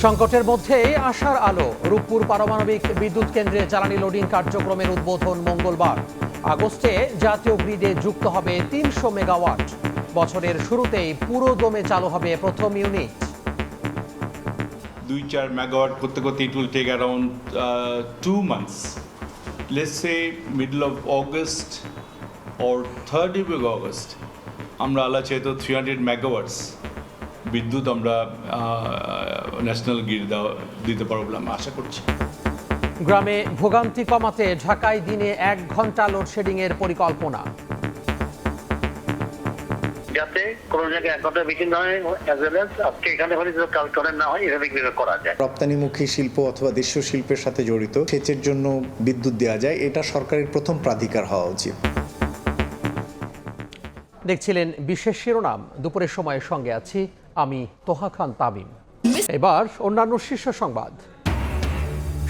সংকটের মধ্যে আশার আলো। রূপপুর পারমাণবিক বিদ্যুৎ কেন্দ্রে জ্বালানি লোডিং কার্যক্রমের উদ্বোধন মঙ্গলবার। আগস্টে জাতীয় গ্রিডে যুক্ত হবে ৩০০ মেগাওয়াট। বছরের শুরুতেই পুরো দমে চালু হবে প্রথম ইউনিট। 2-4 megawatt করতে করতে it will take around 2 months. Let's say middle of August or 3rd week of August আমরা আল্লাহ চাইতো 300 megawatts বিদ্যুৎ আমরা ন্যাশনাল গ্রিড দিতে পারবো বলে আমরা আশা করছি। গ্রামে ভোগান্তি কমাতে ঢাকায় দিনে 1 ঘন্টা লোডশেডিং এর পরিকল্পনা। যাতে কোনো জায়গায় 1 ঘন্টা বেশি না হয়, আজকে এখানে হলে কাল করে না হয়, এভাবে করা যায়। রপ্তানিমুখী শিল্প অথবা দেশীয় শিল্পের সাথে জড়িত সেচের জন্য বিদ্যুৎ দেওয়া যায়, এটা সরকারের প্রথম প্রাধিকার হওয়া উচিত। দেখছিলেন বিশেষ শিরোনাম। দুপুরের সময়ের সঙ্গে আছি আমি তোহা খান তামিম। এবার অন্যান্য শীর্ষ সংবাদ।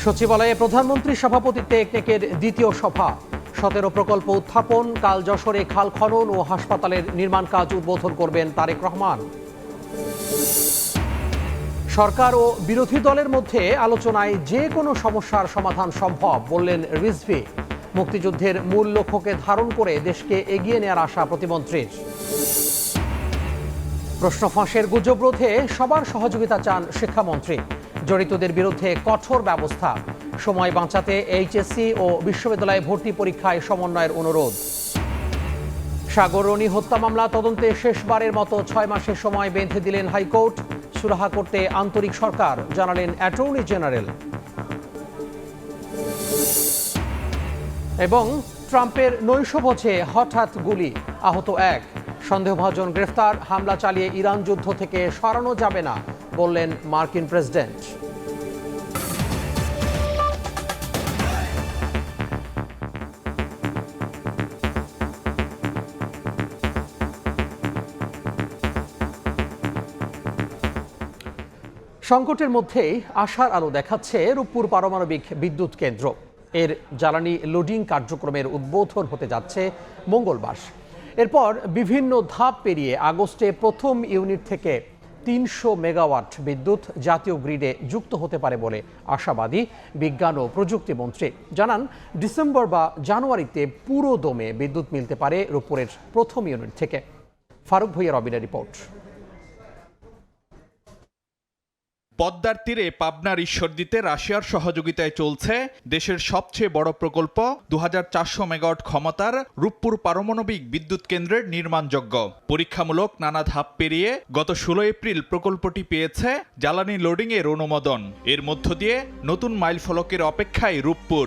সচিবালয়ে প্রধানমন্ত্রী সভাপতিত্বে একনেকের দ্বিতীয় সভা। 17 প্রকল্প উত্থাপন। কাল যশোরে খাল খনন ও হাসপাতালের নির্মাণ কাজ উদ্বোধন করবেন তারেক রহমান। সরকার ও বিরোধী দলের মধ্যে আলোচনায় যে কোনো সমস্যার সমাধান সম্ভব বললেন রিজভী। মুক্তিযুদ্ধের মূল লক্ষ্যকে ধারণ করে দেশকে এগিয়ে নেওয়ার আশা প্রতিমন্ত্রীর। প্রশ্ন ফাঁসের গুজব রোধে সবার সহযোগিতা চান শিক্ষামন্ত্রী। জড়িতদের বিরুদ্ধে কঠোর ব্যবস্থা। সময় বাঁচাতে এইচএসসি ও বিশ্ববিদ্যালয়ে ভর্তি পরীক্ষায় সমন্বয়ের অনুরোধ। সাগররণী হত্যা মামলা তদন্তে শেষবারের মতো 6 মাসের সময় বেঁধে দিলেন হাইকোর্ট। সুরাহা করতে আন্তরিক সরকার, জানালেন অ্যাটর্নি জেনারেল। এবং ট্রাম্পের নৈশভোজে হঠাৎ গুলি, আহত 1। সন্দেহভাজন গ্রেফতার। হামলা চালিয়ে ইরান যুদ্ধ থেকে সরানো যাবে না বললেন মার্কিন প্রেসিডেন্ট। সংকটের মধ্যেই আশার আলো দেখাচ্ছে রূপপুর পারমাণবিক বিদ্যুৎ কেন্দ্র। এর জ্বালানি লোডিং কার্যক্রমের উদ্বোধন হতে যাচ্ছে মঙ্গলবার। এরপর বিভিন্ন ধাপ পেরিয়ে আগস্টে প্রথম ইউনিট থেকে ৩০০ মেগাওয়াট বিদ্যুৎ জাতীয় গ্রিডে যুক্ত হতে পারে বলে আশাবাদী বিজ্ঞান ও প্রযুক্তি মন্ত্রী। জানান, ডিসেম্বর বা জানুয়ারিতে পুরো দমে বিদ্যুৎ মিলতে পারে রূপপুরের প্রথম ইউনিট থেকে। ফারুক ভুঁইয়া রবিনের রিপোর্ট। পদ্মার তীরে পাবনার ঈশ্বরদীতে রাশিয়ার সহযোগিতায় চলছে দেশের সবচেয়ে বড় প্রকল্প 2400 মেগাওয়াট ক্ষমতার রূপপুর পারমাণবিক বিদ্যুৎ কেন্দ্রের নির্মাণযজ্ঞ। পরীক্ষামূলক নানা ধাপ পেরিয়ে গত 16 এপ্রিল প্রকল্পটি পেয়েছে জ্বালানি লোডিংয়ের অনুমোদন। এর মধ্য দিয়ে নতুন মাইলফলকের অপেক্ষায় রূপপুর।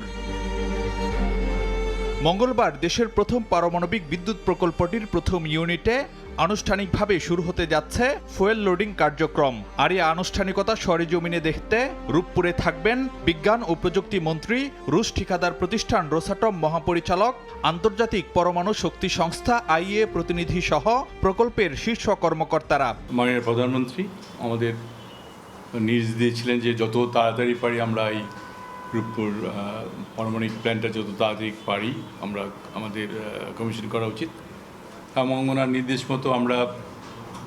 মঙ্গলবার দেশের প্রথম পারমাণবিক বিদ্যুৎ প্রকল্পটির প্রথম ইউনিটে আনুষ্ঠানিকভাবে শুরু হতে যাচ্ছে ফুয়েল লোডিং কার্যক্রম। আর এই আনুষ্ঠানিকতা সরেজমিনে দেখতে রূপপুরে থাকবেন বিজ্ঞান ও প্রযুক্তি মন্ত্রী, রুশ ঠিকাদার প্রতিষ্ঠান রোসাটম মহাপরিচালক, আন্তর্জাতিক পরমাণু শক্তি সংস্থা আইএ প্রতিনিধি সহ প্রকল্পের শীর্ষ কর্মকর্তারা। মাননীয় প্রধানমন্ত্রী আমাদের নির্দেশ দিয়েছিলেন যে যত তাড়াতাড়ি পারি আমরা এই রূপপুর পারমাণবিক প্ল্যান্টটা যত তাড়াতাড়ি পারি আমরা আমাদের কমিশন করা উচিত। এবং ওনার নির্দেশ মতো আমরা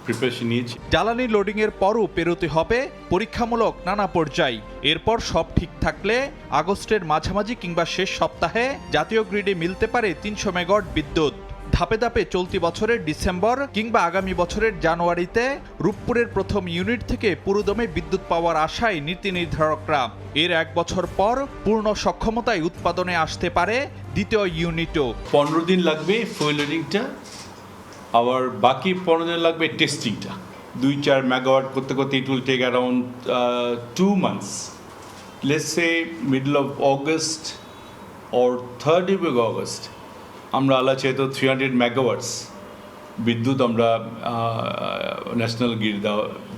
প্রিপারেশন নিয়েছি। জ্বালানি লোডিংয়ের পরও পেরোতে হবে পরীক্ষামূলক নানা পর্যায়। এরপর সব ঠিক থাকলে আগস্টের মাঝামাঝি কিংবা শেষ সপ্তাহে জাতীয় গ্রিডে মিলতে পারে 300 মেগাওয়াট বিদ্যুৎ। ধাপে ধাপে চলতি বছরের ডিসেম্বর কিংবা আগামী বছরের জানুয়ারিতে রূপপুরের প্রথম ইউনিট থেকে পুরোদমে বিদ্যুৎ পাওয়ার আশায় নীতি নির্ধারকরা। এর 1 বছর পর পূর্ণ সক্ষমতায় উৎপাদনে আসতে পারে দ্বিতীয় ইউনিটও। 15 দিন লাগবে ফুয়েল লোডিংটা, আবার বাকি 15 দিন লাগবে টেস্টিংটা। 2-4 মেগাওয়াট করতে করতে it will take around 2 months. Let's say middle of August or 3rd week of August আমরা আল্লাহ চাইতো 300 megawatts বিদ্যুৎ আমরা ন্যাশনাল গ্রিড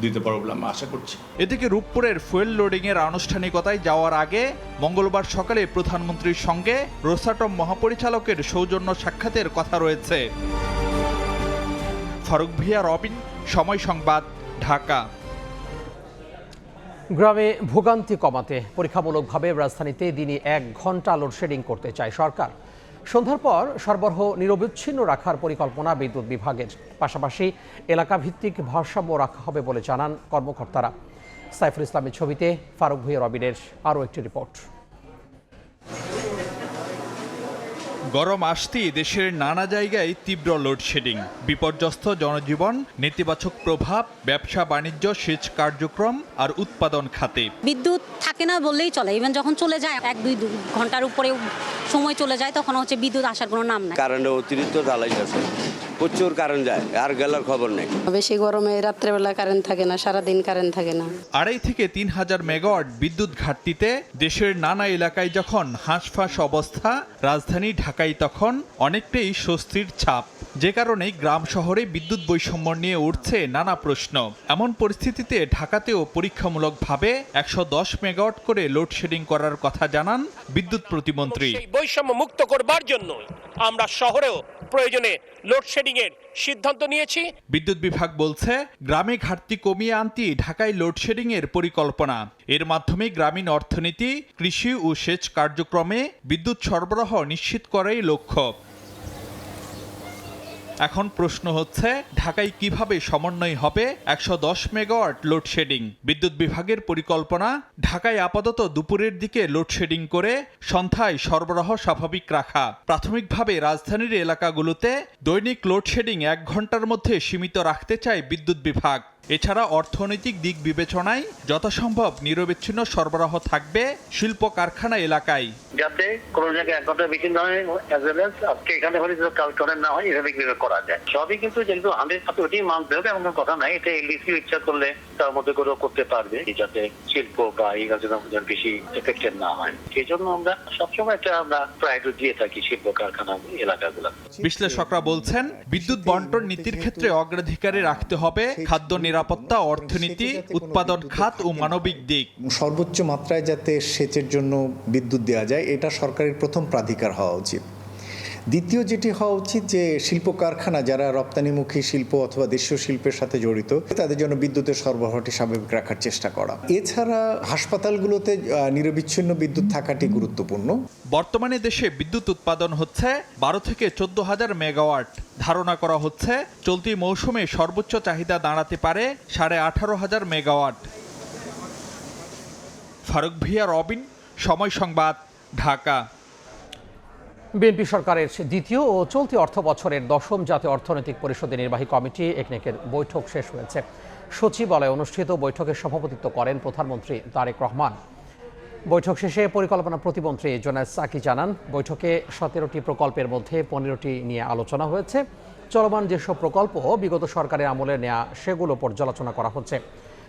দিতে পারবো বলে আমরা আশা করছি। এদিকে রূপপুরের ফুয়েল লোডিংয়ের আনুষ্ঠানিকতায় যাওয়ার আগে মঙ্গলবার সকালে প্রধানমন্ত্রীর সঙ্গে রোসাটম মহাপরিচালকের সৌজন্য সাক্ষাতের কথা রয়েছে। ফারুক ভুঁইয়া রবিন, সময় সংবাদ, ঢাকা। গ্রামে ভোগান্তি কমাতে পরীক্ষামূলকভাবে রাজধানীতে দিনে 1 ঘন্টা লোডশেডিং করতে চায় সরকার। সন্ধ্যার পর সরবরাহ নিরবচ্ছিন্ন রাখার পরিকল্পনা বিদ্যুৎ বিভাগের। পাশাপাশি এলাকাভিত্তিক ভারসাম্য রাখা হবে বলে জানান কর্মকর্তারা। সাইফুল ইসলামের ছবিতে ফারুক ভূঁইয়া রবিনের আরও একটি রিপোর্ট। গরম আসতেই দেশের নানা জায়গায় তীব্র লোডশেডিং, বিপর্যস্ত জনজীবন, নেতিবাচক প্রভাব ব্যবসা বাণিজ্য, সেচ কার্যক্রম আর উৎপাদন খাতে। বিদ্যুৎ থাকে না বললেই চলে, ইভেন যখন চলে যায় 1-2 ঘন্টার উপরে সময় চলে যায় তখন হচ্ছে বিদ্যুৎ আসার কোনো নাম নাই। কারেন্টে অতিরিক্ত জ্বালাই আছে, প্রচুর কারেন্ট যায় আর গেলার খবর নেই। বেশি গরমে রাত্রেবেলা কারেন্ট থাকে না, সারাদিন কারেন্ট থাকে না। 2.5 থেকে 3,000 মেগাওয়াট বিদ্যুৎ ঘাটতিতে দেশের নানা এলাকায় যখন হাঁসফাঁস অবস্থা, রাজধানী ঢাকায় তখন অনেকটাই স্বস্তির ছাপ। যে কারণে গ্রাম শহরে বিদ্যুৎ বৈষম্য নিয়ে উঠছে নানা প্রশ্ন। এমন পরিস্থিতিতে ঢাকাতেও পরীক্ষামূলকভাবে 110 মেগাওয়াট করে লোডশেডিং করার কথা জানান বিদ্যুৎ প্রতিমন্ত্রী। বৈষম্য মুক্ত করবার জন্য আমরা শহরেও প্রয়োজনে লোডশেডিং এর সিদ্ধান্ত নিয়েছি। বিদ্যুৎ বিভাগ বলছে গ্রামে ঘাটতি কমিয়ে আনতে ঢাকায় লোডশেডিং এর পরিকল্পনা। এর মাধ্যমে গ্রামীণ অর্থনীতি, কৃষি ও সেচ কার্যক্রমে বিদ্যুৎ সরবরাহ নিশ্চিত করাই লক্ষ্য। এখন প্রশ্ন হচ্ছে ঢাকায় কিভাবে সমন্বয় হবে 110 মেগাওয়াট লোডশেডিং। বিদ্যুৎ বিভাগের পরিকল্পনা ঢাকায় আপাতত দুপুরের দিকে লোডশেডিং করে সন্ধ্যায় সরবরাহ স্বাভাবিক রাখা। প্রাথমিকভাবে রাজধানীর এলাকাগুলোতে দৈনিক লোডশেডিং 1 ঘন্টার মধ্যে সীমিত রাখতে চায় বিদ্যুৎ বিভাগ। এছাড়া অর্থনৈতিক দিক বিবেচনায় যথাসম্ভব নিরবিচ্ছিন্ন সরবরাহ থাকবে শিল্প কারখানা এলাকায়, যাতে কোনো জায়গায় 1 ঘন্টা বেশি না হয়, অ্যাজ ওয়েল অ্যাজ আজকে এখানে হলে কাল করেন না হয়, এভাবে করা যায়। সবই কিন্তু যেহেতু 100% ওইটাই মানতে হবে এমন কথা নাই। এটা এলডিসি ইচ্ছা করলে তার মধ্যে করেও করতে পারবে, যাতে শিল্প বা এই কাজের বেশি এফেক্টেড না হয়। সেই জন্য আমরা সবসময় একটা আমরা প্রায়োরিটি দিয়ে থাকি শিল্প কারখানা এলাকাগুলো। বিশ্লেষকরা বলছেন বিদ্যুৎ বন্টন নীতির ক্ষেত্রে অগ্রাধিকারে রাখতে হবে খাদ্য নিরাপত্তা, অর্থনীতি, উৎপাদন খাত ও মানবিক দিক। সর্বোচ্চ মাত্রায় যাতে সেচের জন্য বিদ্যুৎ দেওয়া যায়, এটা সরকারের প্রথম প্রাধিকার হওয়া উচিত। দ্বিতীয় যেটি হওয়া উচিত যে শিল্প কারখানা যারা রপ্তানিমুখী শিল্প অথবা দেশীয় শিল্পের সাথে জড়িত, তাদের জন্য বিদ্যুতের সরবরাহটি স্বাভাবিক রাখার চেষ্টা করা। এছাড়া হাসপাতালগুলোতে নিরবিচ্ছিন্ন বিদ্যুৎ থাকাটি গুরুত্বপূর্ণ। বর্তমানে দেশে বিদ্যুৎ উৎপাদন হচ্ছে 12 থেকে 14,000 মেগাওয়াট। ধারণা করা হচ্ছে চলতি মৌসুমে সর্বোচ্চ চাহিদা দাঁড়াতে পারে 18,500 মেগাওয়াট। ফারুক ভূঁইয়া রবিন, সময় সংবাদ, ঢাকা। বিএনপি সরকারের দ্বিতীয় ও চলতি অর্থ বছরের 10ম জাতীয় অর্থনৈতিক পরিষদের নির্বাহী কমিটি একনেকের বৈঠক শেষ হয়েছে। সচিবালয়ে অনুষ্ঠিত বৈঠকে সভাপতিত্ব করেন প্রধানমন্ত্রী তারেক রহমান। বৈঠক শেষে পরিকল্পনা প্রতিমন্ত্রী জোনায়েদ সাকি জানান, বৈঠকে 17টি প্রকল্পের মধ্যে 15টি নিয়ে আলোচনা হয়েছে। চলমান যেসব প্রকল্প বিগত সরকারের আমলে নেওয়া, সেগুলো পর্যালোচনা করা হচ্ছে।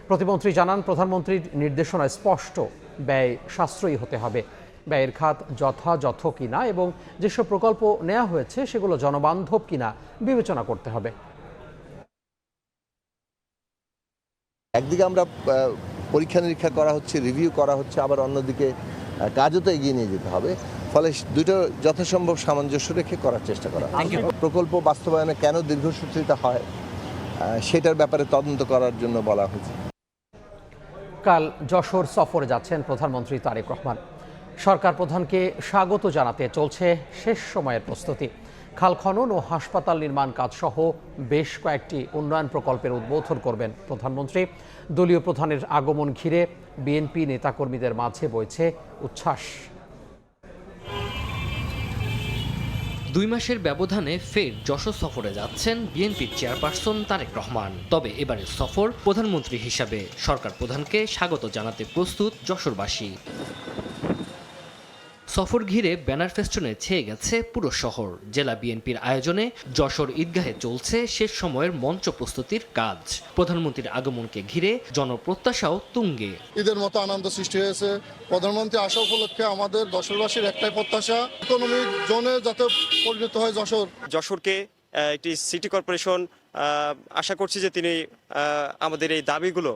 প্রতিমন্ত্রী জানান, প্রধানমন্ত্রীর নির্দেশনায় স্পষ্ট ব্যয় সাশ্রয়ী হতে হবে, ব্যয়ের খাত যথাযথ কিনা এবং যেসব প্রকল্প নেওয়া হয়েছে সেগুলো জনবান্ধব কিনা বিবেচনা করতে হবে। একদিকে আমরা পরীক্ষা নিরীক্ষা করা হচ্ছে, রিভিউ করা হচ্ছে, আবার অন্যদিকে কাজও তো এগিয়ে নিয়ে যেতে হবে। ফলে দুটো যথাসম্ভব সামঞ্জস্য রেখে করার চেষ্টা করা। প্রকল্প বাস্তবায়নে কেন দীর্ঘসূত্রিতা হয় সেটার ব্যাপারে তদন্ত করার জন্য বলা হয়েছে। কাল যশোর সফরে যাচ্ছেন প্রধানমন্ত্রী তারেক রহমান। সরকার প্রধানকে স্বাগত জানাতে চলছে শেষ সময়ের প্রস্তুতি। খাল খনন ও হাসপাতাল নির্মাণ কাজ সহ বেশ কয়েকটি উন্নয়ন প্রকল্পের উদ্বোধন করবেন প্রধানমন্ত্রী। দলীয় প্রধানের আগমন ঘিরে বিএনপি নেতাকর্মীদের মাঝে বইছে উচ্ছ্বাস। 2 মাসের ব্যবধানে ফের যশোর সফরে যাচ্ছেন বিএনপির চেয়ারপারসন তারেক রহমান। তবে এবারের সফর প্রধানমন্ত্রী হিসাবে সরকার প্রধানকে স্বাগত জানাতে প্রস্তুত যশোরবাসী। সফর ঘিরে ব্যানার ফেস্টুনে ছেয়ে গেছে পুরো শহর। জেলা বিএনপির আয়োজনে যশোর ঈদগাহে চলছে শেষ সময়ের মঞ্চ প্রস্তুতির কাজ। প্রধানমন্ত্রীর আগমনকে ঘিরে জনপ্রত্যাশাও তুঙ্গে। ঈদের মতো আনন্দ সৃষ্টি হয়েছে। প্রধানমন্ত্রী আসা উপলক্ষে আমাদের যশোরবাসীর একটাই প্রত্যাশা, ইকোনমিক জোনে যাতে পরিণত হয় যশোর। যশোরকে একটি সিটি কর্পোরেশন, আশা করছি যে তিনি আমাদের এই দাবিগুলো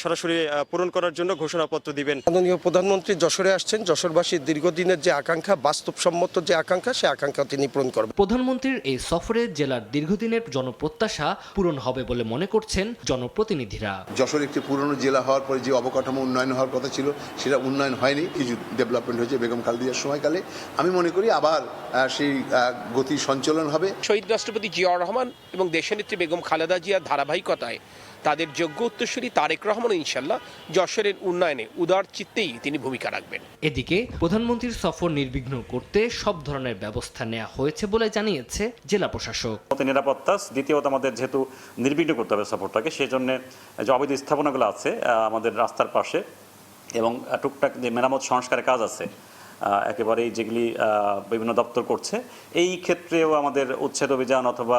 সরাসরি পূরণ করার জন্য ঘোষণাপত্র দিবেন। মাননীয় প্রধানমন্ত্রী যশোরে আসছেন, যশোরবাসীর দীর্ঘদিনের যে আকাঙ্ক্ষা, বাস্তবসম্মত যে আকাঙ্ক্ষা, সেই আকাঙ্ক্ষা তিনি পূরণ করবেন। প্রধানমন্ত্রীর এই সফরে জেলার দীর্ঘদিনের জনপ্রত্যাশা পূরণ হবে বলে মনে করছেন জনপ্রতিনিধিরা। যশোর একটি পুরনো জেলা হওয়ার পরে যে অবকাঠামো উন্নয়ন হওয়ার কথা ছিল, সেটা উন্নয়ন হয়নি। কিছু ডেভেলপমেন্ট হয়েছে বেগম খালেদার সময়কালে। আমি মনে করি আবার সেই গতি সঞ্চালন হবে। শহীদ রাষ্ট্রপতি জিয়াউর রহমান এবং দেশনেত্রী বেগম খালেদা জিয়ার ধারাবাহিকতায় তাদের যোগ্য উত্তরসূরি তারেক রহমানও ইনশাল্লাহ যশোরের উন্নয়নে উদার চিত্তেই তিনি ভূমিকা রাখবেন। এদিকে প্রধানমন্ত্রীর সফর নির্বিঘ্ন করতে সব ধরনের ব্যবস্থা নেওয়া হয়েছে বলে জানিয়েছে জেলা প্রশাসক। নিরাপত্তা, দ্বিতীয়ত আমাদের যেহেতু নির্বিঘ্ন করতে হবে সফরটাকে, সেই জন্য যে অবৈধ স্থাপনাগুলো আছে আমাদের রাস্তার পাশে এবং টুকটাক যে মেরামত সংস্কারের কাজ আছে একেবারেই যেগুলি বিভিন্ন দপ্তর করছে, এই ক্ষেত্রেও আমাদের উচ্ছেদ অভিযান অথবা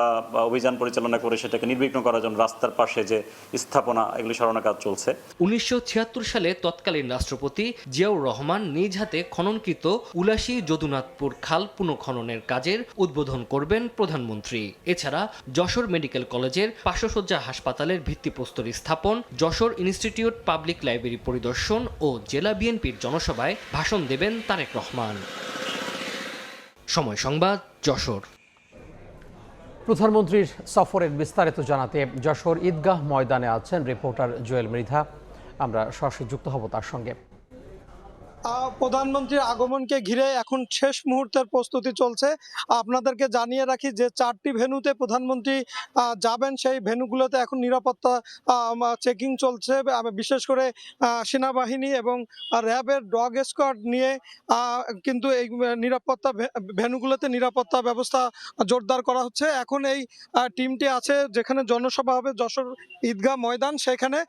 অভিযান পরিচালনা করে সেটাকে নির্বিঘ্ন করার জন্য রাস্তার পাশে যে স্থাপনা এগুলি সরানোর কাজ চলছে। 1976 সালে তৎকালীন রাষ্ট্রপতি জিয়াউর রহমান নিজ হাতে খননকৃত উলাশী যদুনাথপুর খাল পুনঃখননের কাজের উদ্বোধন করবেন প্রধানমন্ত্রী। এছাড়া যশোর মেডিকেল কলেজের 500 শয্যা হাসপাতালের ভিত্তিপ্রস্তর স্থাপন, যশোর ইনস্টিটিউট পাবলিক লাইব্রেরি পরিদর্শন ও জেলা বিএনপির জনসভায় ভাষণ দেবেন তারেক রহমান। সময় সংবাদ, যশোর। প্রধানমন্ত্রীর সফরের বিস্তারিত জানাতে যশোর ঈদগাহ ময়দানে আছেন রিপোর্টার জুয়েল মৃধা। আমরা সরাসরি যুক্ত হব তার সঙ্গে। প্রধানমন্ত্রীর আগমনকে ঘিরে এখন শেষ মুহূর্তের প্রস্তুতি চলছে। আপনাদেরকে জানিয়ে রাখি যে 4টি ভেন্যুতে প্রধানমন্ত্রী যাবেন, সেই ভেন্যুগুলোতে এখন নিরাপত্তা চেকিং চলছে। বিশেষ করে সেনাবাহিনী এবং র্যাবের ডগ স্কোয়াড নিয়ে কিন্তু এই নিরাপত্তা ভেন্যুগুলোতে নিরাপত্তা ব্যবস্থা জোরদার করা হচ্ছে। এখন এই টিমটি আছে যেখানে জনসভা হবে যশোর ঈদগাহ ময়দান, সেখানে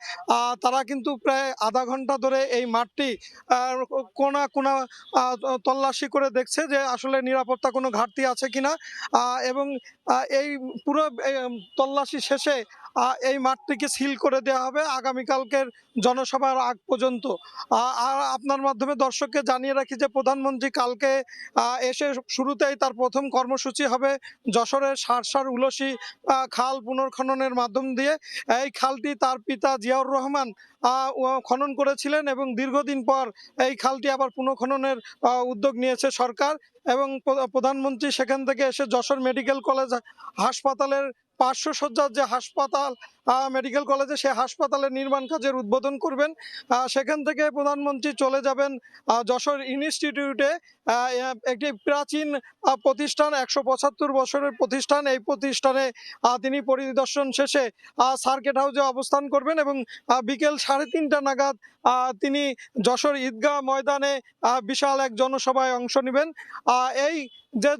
তারা কিন্তু প্রায় আধা ঘন্টা ধরে এই মাঠটি কোনা কোনা তল্লাশি করে দেখছে যে আসলে নিরাপত্তা কোনো ঘাটতি আছে কিনা, এবং এই পুরো তল্লাশি শেষে এই মাঠটিকে সিল করে দেওয়া হবে আগামীকালকের জনসভার আগ পর্যন্ত। আর আপনার মাধ্যমে দর্শককে জানিয়ে রাখি যে প্রধানমন্ত্রী কালকে এসে শুরুতেই তার প্রথম কর্মসূচি হবে যশোরের সারসার উলসী খাল পুনর্খননের মাধ্যম দিয়ে। এই খালটি তার পিতা জিয়াউর রহমান খনন করেছিলেন এবং দীর্ঘদিন পর এই খালটি আবার পুনঃখননের উদ্যোগ নিয়েছে সরকার, এবং প্রধানমন্ত্রী সেখান থেকে এসে যশোর মেডিকেল কলেজ হাসপাতালের 500 শয্যার যে হাসপাতাল মেডিকেল কলেজে, সেই হাসপাতালের নির্মাণ কাজের উদ্বোধন করবেন। সেখান থেকে প্রধানমন্ত্রী চলে যাবেন যশোর ইনস্টিটিউটে, একটি প্রাচীন প্রতিষ্ঠান, 175 বছরের প্রতিষ্ঠান। এই প্রতিষ্ঠানে তিনি পরিদর্শন শেষে সার্কিট হাউসে অবস্থান করবেন এবং বিকেল 3:30 নাগাদ তিনি যশোর ঈদগাহ ময়দানে বিশাল এক জনসভায় অংশ নেবেন। এই যে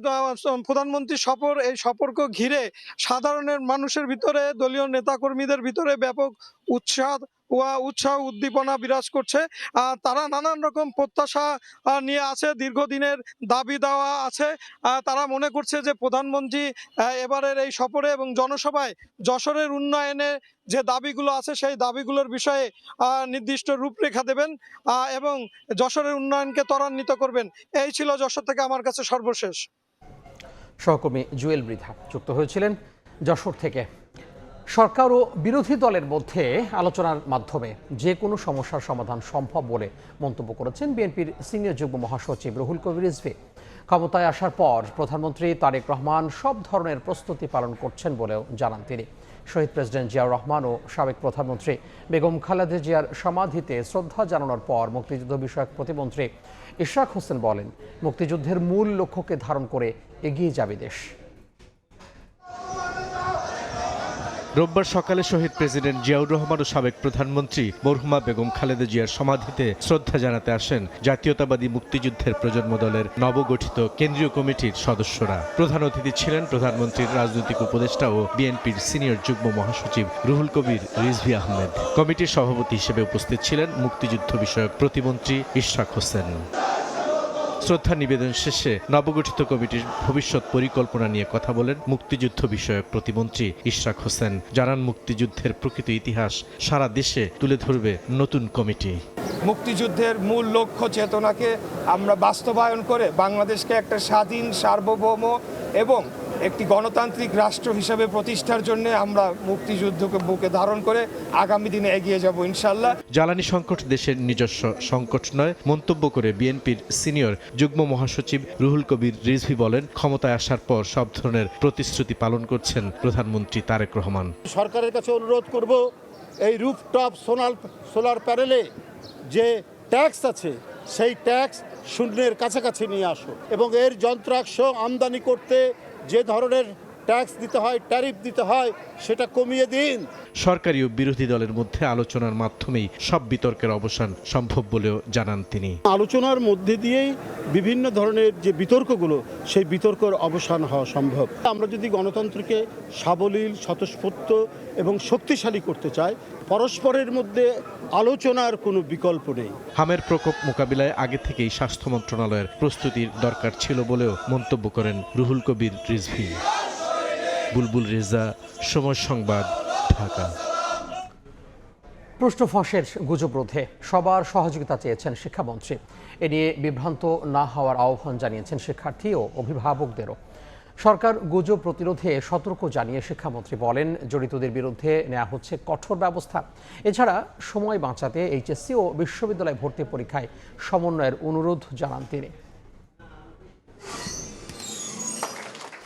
প্রধানমন্ত্রী সফর, এই সফরকে ঘিরে সাধারণের মানুষের ভিতরে, দলীয় নেতাকর্মীদের ভিতরে ব্যাপক উৎসাহ উদ্দীপনা বিরাজ করছে। তারা নানান রকম প্রত্যাশা নিয়ে আছে, দীর্ঘদিনের দাবি দেওয়া আছে। তারা মনে করছে যে প্রধানমন্ত্রী এবারের এই সফরে এবং জনসভায় যশোরের উন্নয়নে যে দাবিগুলো আছে সেই দাবিগুলোর বিষয়ে নির্দিষ্ট রূপরেখা দেবেন এবং যশোরের উন্নয়নকে ত্বরান্বিত করবেন। এই ছিল যশোর থেকে আমার কাছে সর্বশেষ। সহকর্মী জুয়েল মৃধা যুক্ত হয়েছিলেন যশোর থেকে। সরকার ও বিরোধী দলের মধ্যে আলোচনার মাধ্যমে যে কোনো সমস্যার সমাধান সম্ভব বলে মন্তব্য করেছেন বিএনপির সিনিয়র যুগ্ম মহাসচিব রুহুল কবির রিজভী। ক্ষমতায় আসার পর প্রধানমন্ত্রী তারেক রহমান সব ধরনের প্রস্তুতি পালন করছেন বলেও জানান তিনি। শহীদ প্রেসিডেন্ট জিয়াউর রহমান ও সাবেক প্রধানমন্ত্রী বেগম খালেদা জিয়ার সমাধিতে শ্রদ্ধা জানানোর পর মুক্তিযুদ্ধ বিষয়ক প্রতিমন্ত্রী ইশরাক হোসেন বলেন, মুক্তিযুদ্ধের মূল লক্ষ্যকে ধারণ করে এগিয়ে যাবে দেশ। রোববার সকালে শহীদ প্রেসিডেন্ট জিয়াউর রহমান ও সাবেক প্রধানমন্ত্রী মরহুমা বেগম খালেদা জিয়ার সমাধিতে শ্রদ্ধা জানাতে আসেন জাতীয়তাবাদী মুক্তিযুদ্ধের প্রজন্ম দলের নবগঠিত কেন্দ্রীয় কমিটির সদস্যরা। প্রধান অতিথি ছিলেন প্রধানমন্ত্রীর রাজনৈতিক উপদেষ্টা ও বিএনপির সিনিয়র যুগ্ম মহাসচিব রুহুল কবির রিজভী আহমেদ। কমিটির সভাপতি হিসেবে উপস্থিত ছিলেন মুক্তিযুদ্ধ বিষয়ক প্রতিমন্ত্রী ইশরাক হোসেন। শ্রদ্ধা নিবেদন শেষে নবগঠিত কমিটির ভবিষ্যৎ পরিকল্পনা নিয়ে কথা বলেন মুক্তিযুদ্ধ বিষয়ক প্রতিমন্ত্রী ইশরাক হোসেন। জানান, মুক্তিযুদ্ধের প্রকৃত ইতিহাস সারা দেশে তুলে ধরবে নতুন কমিটি। মুক্তিযুদ্ধের মূল লক্ষ্য চেতনাকে আমরা বাস্তবায়ন করে বাংলাদেশকে একটা স্বাধীন, সার্বভৌম এবং একটি গণতান্ত্রিক রাষ্ট্র হিসেবে প্রতিষ্ঠার জন্য আমরা মুক্তিযুদ্ধকে বুকে ধারণ করে আগামী দিনে এগিয়ে যাব ইনশাল্লাহ। জ্বালানি সংকট দেশের নিজস্ব সংকট নয় মন্তব্য করে বিএনপির সিনিয়র যুগ্ম মহাসচিব রুহুল কবির রিজভী বলেন, ক্ষমতায় আসার পর সব ধরনের প্রতিশ্রুতি পালন করছেন প্রধানমন্ত্রী তারেক রহমান। সরকারের কাছে অনুরোধ করব, এই রুফটপ সোলার প্যানেলে যে ট্যাক্স আছে সেই ট্যাক্স শূন্যের কাছাকাছি নিয়ে আসো এবং এর যন্ত্রাংশ আমদানি করতে যে ধরনের ট্যাক্স দিতে হয়, ট্যারিফ দিতে হয়, সেটা কমিয়ে দিন। সরকারি ও বিরোধী দলের মধ্যে আলোচনার মাধ্যমেই সব বিতর্কের অবসান সম্ভব বলেও জানান তিনি। আলোচনার মধ্যে দিয়েই বিভিন্ন ধরনের যে বিতর্কগুলো, সেই বিতর্কের অবসান হওয়া সম্ভব। আমরা যদি গণতন্ত্রকে সাবলীল, স্বতঃস্ফূর্ত এবং শক্তিশালী করতে চাই, পরস্পরের মধ্যে আলোচনার কোনো বিকল্প নেই। হামের প্রকোপ মোকাবিলায় আগে থেকেই স্বাস্থ্য মন্ত্রণালয়ের প্রস্তুতির দরকার ছিল বলেও মন্তব্য করেন রুহুল কবির রিজভী। বুলবুল রেজা, সময় সংবাদ, ঢাকা। প্রশ্ন ফাঁসের গুজব রোধে সবার সহযোগিতা চেয়েছেন শিক্ষামন্ত্রী। এ নিয়ে বিভ্রান্ত না হওয়ার আহ্বান জানিয়েছেন শিক্ষার্থী ও অভিভাবকদেরও। সরকার গুজব প্রতিরোধে সতর্ক জানিয়ে শিক্ষামন্ত্রী বলেন, জড়িতদের বিরুদ্ধে নেওয়া হচ্ছে কঠোর ব্যবস্থা। এছাড়া সময় বাঁচাতে এইচএসসি ও বিশ্ববিদ্যালয় ভর্তি পরীক্ষায় সমন্বয়ের অনুরোধ জানান তিনি।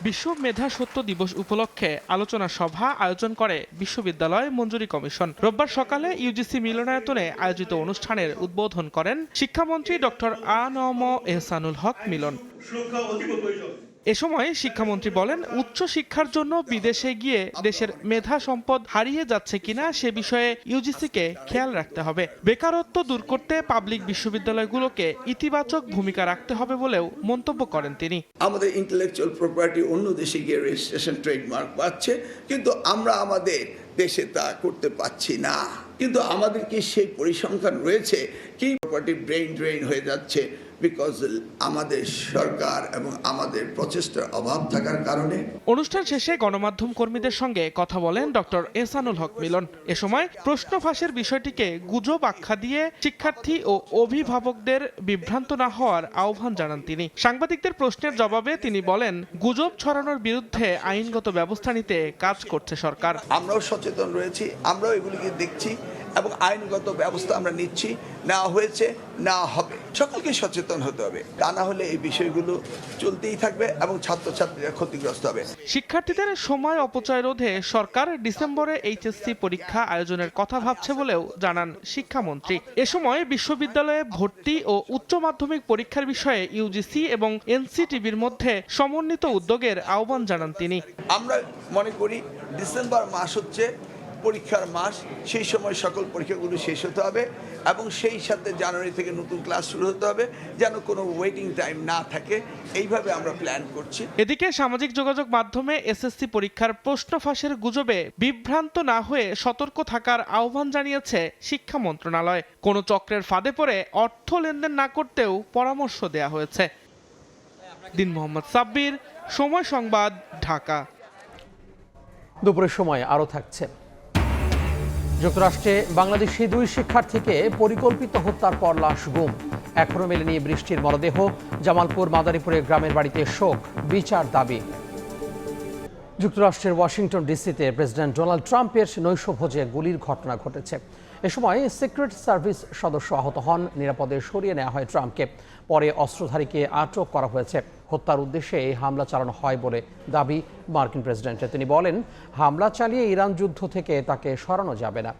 বিশ্ব মেধা সত্য দিবস উপলক্ষে আলোচনা সভা আয়োজন করে বিশ্ববিদ্যালয় মঞ্জুরি কমিশন। রোববার সকালে ইউজিসি মিলনায়তনে আয়োজিত অনুষ্ঠানের উদ্বোধন করেন শিক্ষামন্ত্রী ডক্টর আ.ন.ম এহসানুল হক মিলন। এ সময় শিক্ষামন্ত্রী বলেন, উচ্চ শিক্ষার জন্য বিদেশে গিয়ে দেশের মেধা সম্পদ হারিয়ে যাচ্ছে কিনা সে বিষয়ে ইউজিসিকে খেয়াল রাখতে হবে। বেকারত্ব দূর করতে পাবলিক বিশ্ববিদ্যালয়গুলোকে ইতিবাচক ভূমিকা রাখতে হবে বলেও মন্তব্য করেন তিনি। আমাদের ইন্টেলেকচুয়াল প্রপার্টি অন্য দেশে গিয়ে রেজিস্ট্রেশন ট্রেডমার্ক পাচ্ছে, কিন্তু আমরা আমাদের দেশে তা করতে পাচ্ছি না। কিন্তু আমাদের কি সেই পরিসংখ্যান রয়েছে কি প্রপার্টি ব্রেইন ড্রেইন হয়ে যাচ্ছে বিকজ আমাদের সরকার এবং আমাদের প্রচেষ্টার অভাব থাকার কারণে? অনুষ্ঠান শেষে গণমাধ্যম কর্মীদের সঙ্গে কথা বলেন ডক্টর এহসানুল হক মিলন। এ সময় প্রশ্ন ফাঁসের বিষয়টিকে গুজব আখ্যা দিয়ে শিক্ষার্থী ও অভিভাবকদের বিভ্রান্ত না হওয়ার আহ্বান জানান তিনি। সাংবাদিকদের প্রশ্নের জবাবে তিনি বলেন, গুজব ছড়ানোর বিরুদ্ধে আইনগত ব্যবস্থা নিতে কাজ করছে সরকার। আমরাও সচেতন রয়েছি, আমরাও এগুলিকে দেখছি এবং আইনগত ব্যবস্থা আমরা নিচ্ছি, নেওয়া হয়েছে, নেওয়া হবে। সকলকে সচেতন হতে হবে, তা না হলে এই বিষয়গুলো চলতেই থাকবে এবং ছাত্রছাত্রীরা ক্ষতিগ্রস্ত হবে। শিক্ষার্থীদের সময় অপচয় রোধে সরকার ডিসেম্বরে এইচএসসি পরীক্ষা আয়োজনের কথা ভাবছে বলেও জানান শিক্ষামন্ত্রী। এ সময় বিশ্ববিদ্যালয়ে ভর্তি ও উচ্চ মাধ্যমিক পরীক্ষার বিষয়ে ইউজিসি এবং এনসিটিবির মধ্যে সমন্বিত উদ্যোগের আহ্বান জানান তিনি। আমরা মনে করি ডিসেম্বর মাস হচ্ছে পরীক্ষার মাস, সেই সময় সকল পরীক্ষাগুলো শেষ হতে হবে এবং সেই সাথে জানুয়ারি থেকে নতুন ক্লাস শুরু হতে হবে, যেন কোনো ওয়েটিং টাইম না থাকে। এইভাবে আমরা প্ল্যান করছি। এদিকে সামাজিক যোগাযোগ মাধ্যমে এসএসসি পরীক্ষার প্রশ্ন ফাঁসের গুজবে বিভ্রান্ত না হয়ে সতর্ক থাকার আহ্বান জানিয়েছে শিক্ষা মন্ত্রণালয়। কোনো চক্রের ফাঁদে পড়ে অর্থ লেনদেন না করতেও পরামর্শ দেওয়া হয়েছে। দিন মোহাম্মদ সাব্বির, সময় সংবাদ, ঢাকা। দুপুরের সময় আরও থাকছে। যুক্তরাষ্ট্রে বাংলাদেশি 2 শিক্ষার্থীকে পরিকল্পিত হত্যার পর লাশ গুম। এখনো মেলেনি বৃষ্টির মরদেহ। জামালপুর মাদারীপুরের গ্রামের বাড়িতে শোক, বিচার দাবি। যুক্তরাষ্ট্রের ওয়াশিংটন ডিসিতে প্রেসিডেন্ট ডোনাল্ড ট্রাম্পের নৈশভোজে গুলির ঘটনা ঘটেছে। এ সময় সিক্রেট সার্ভিস সদস্য আহত হন। নিরাপদে সরিয়ে নেওয়া হয় ট্রাম্পকে। পরে অস্ত্রধারীকে আটক করা হয়েছে। হত্যার উদ্দেশ্যে এই হামলা চালানো হয় বলে দাবি মার্কিন প্রেসিডেন্টের। তিনি বলেন, হামলা চালিয়ে ইরান যুদ্ধ থেকে তাকে সরানো যাবে না।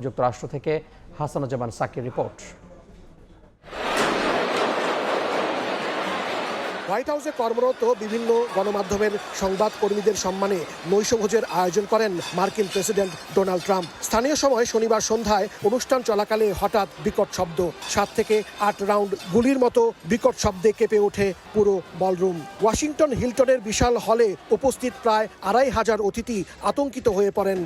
যুক্তরাষ্ট্র থেকে হাসানুজ্জামান সাকির রিপোর্ট। হোয়াইট হাউসে কর্মরত বিভিন্ন গণমাধ্যমের সংবাদ কর্মীদের সম্মানে নৈশভোজের আয়োজন করেন মার্কিন প্রেসিডেন্ট ডোনাল্ড ট্রাম্প। স্থানীয় সময় শনিবার সন্ধ্যায় অনুষ্ঠান চলাকালে হঠাৎ বিকট শব্দ, 7 থেকে 8 রাউন্ড গুলির মতো বিকট শব্দে কেঁপে ওঠে পুরো বলরুম। ওয়াশিংটন হিলটনের বিশাল হলে উপস্থিত প্রায় 2500 অতিথি আতঙ্কিত হয়ে পড়েন।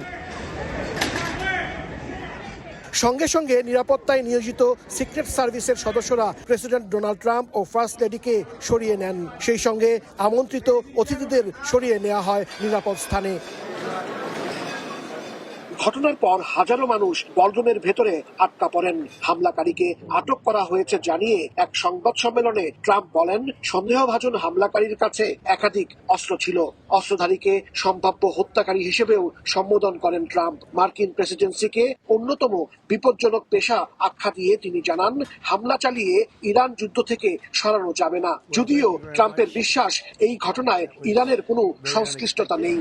সঙ্গে সঙ্গে নিরাপত্তায় নিয়োজিত সিক্রেট সার্ভিসের সদস্যরা প্রেসিডেন্ট ডোনাল্ড ট্রাম্প ও ফার্স্ট লেডিকে সরিয়ে নেন। সেই সঙ্গে আমন্ত্রিত অতিথিদের সরিয়ে নেওয়া হয় নিরাপদ স্থানে। ঘটনার পর হাজারো মানুষ বলরুমের ভেতরে আটকা পড়েন। হামলাকারীকে আটক করা হয়েছে জানিয়ে এক সংবাদ সম্মেলনে ট্রাম্প বলেন, সন্দেহভাজন হামলাকারীর কাছে একাধিক অস্ত্র ছিল। অস্ত্রধারীকে সম্ভাব্য হত্যাকারী হিসেবেও সম্বোধন করেন ট্রাম্প। মার্কিন প্রেসিডেন্সিকে অন্যতম বিপজ্জনক পেশা আখ্যা দিয়ে তিনি জানান, হামলা চালিয়ে ইরান যুদ্ধ থেকে সরানো যাবে না। যদিও ট্রাম্পের বিশ্বাস, এই ঘটনায় ইরানের কোনো সংশ্লিষ্টতা নেই।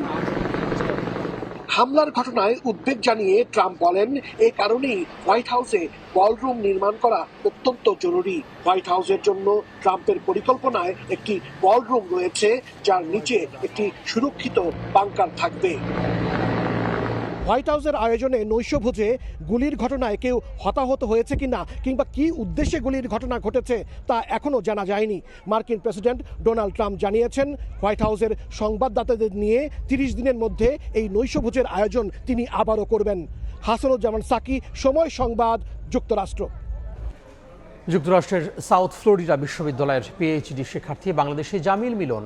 হামলার ঘটনায় উদ্বেগ জানিয়ে ট্রাম্প বলেন এ কারণেই হোয়াইট হাউসে বলরুম নির্মাণ করা অত্যন্ত জরুরি। হোয়াইট হাউসের জন্য ট্রাম্পের পরিকল্পনায় একটি বলরুম রয়েছে, যার নিচে একটি সুরক্ষিত বাংকার থাকবে। হোয়াইট হাউসের আয়োজনে নৈশভোজে গুলির ঘটনায় কেউ হতাহত হয়েছে কিনা কিংবা কি উদ্দেশ্যে গুলির ঘটনা ঘটেছে তা এখনও জানা যায়নি। মার্কিন প্রেসিডেন্ট ডোনাল্ড ট্রাম্প জানিয়েছেন হোয়াইট হাউসের সংবাদদাতাদের নিয়ে 30 দিনের মধ্যে এই নৈশভোজের আয়োজন তিনি আবারও করবেন। হাসানুজ্জামান সাকি, সময় সংবাদ, যুক্তরাষ্ট্র। যুক্তরাষ্ট্রের সাউথ ফ্লোরিডা বিশ্ববিদ্যালয়ের পিএইচডি শিক্ষার্থী বাংলাদেশি জামিল মিলন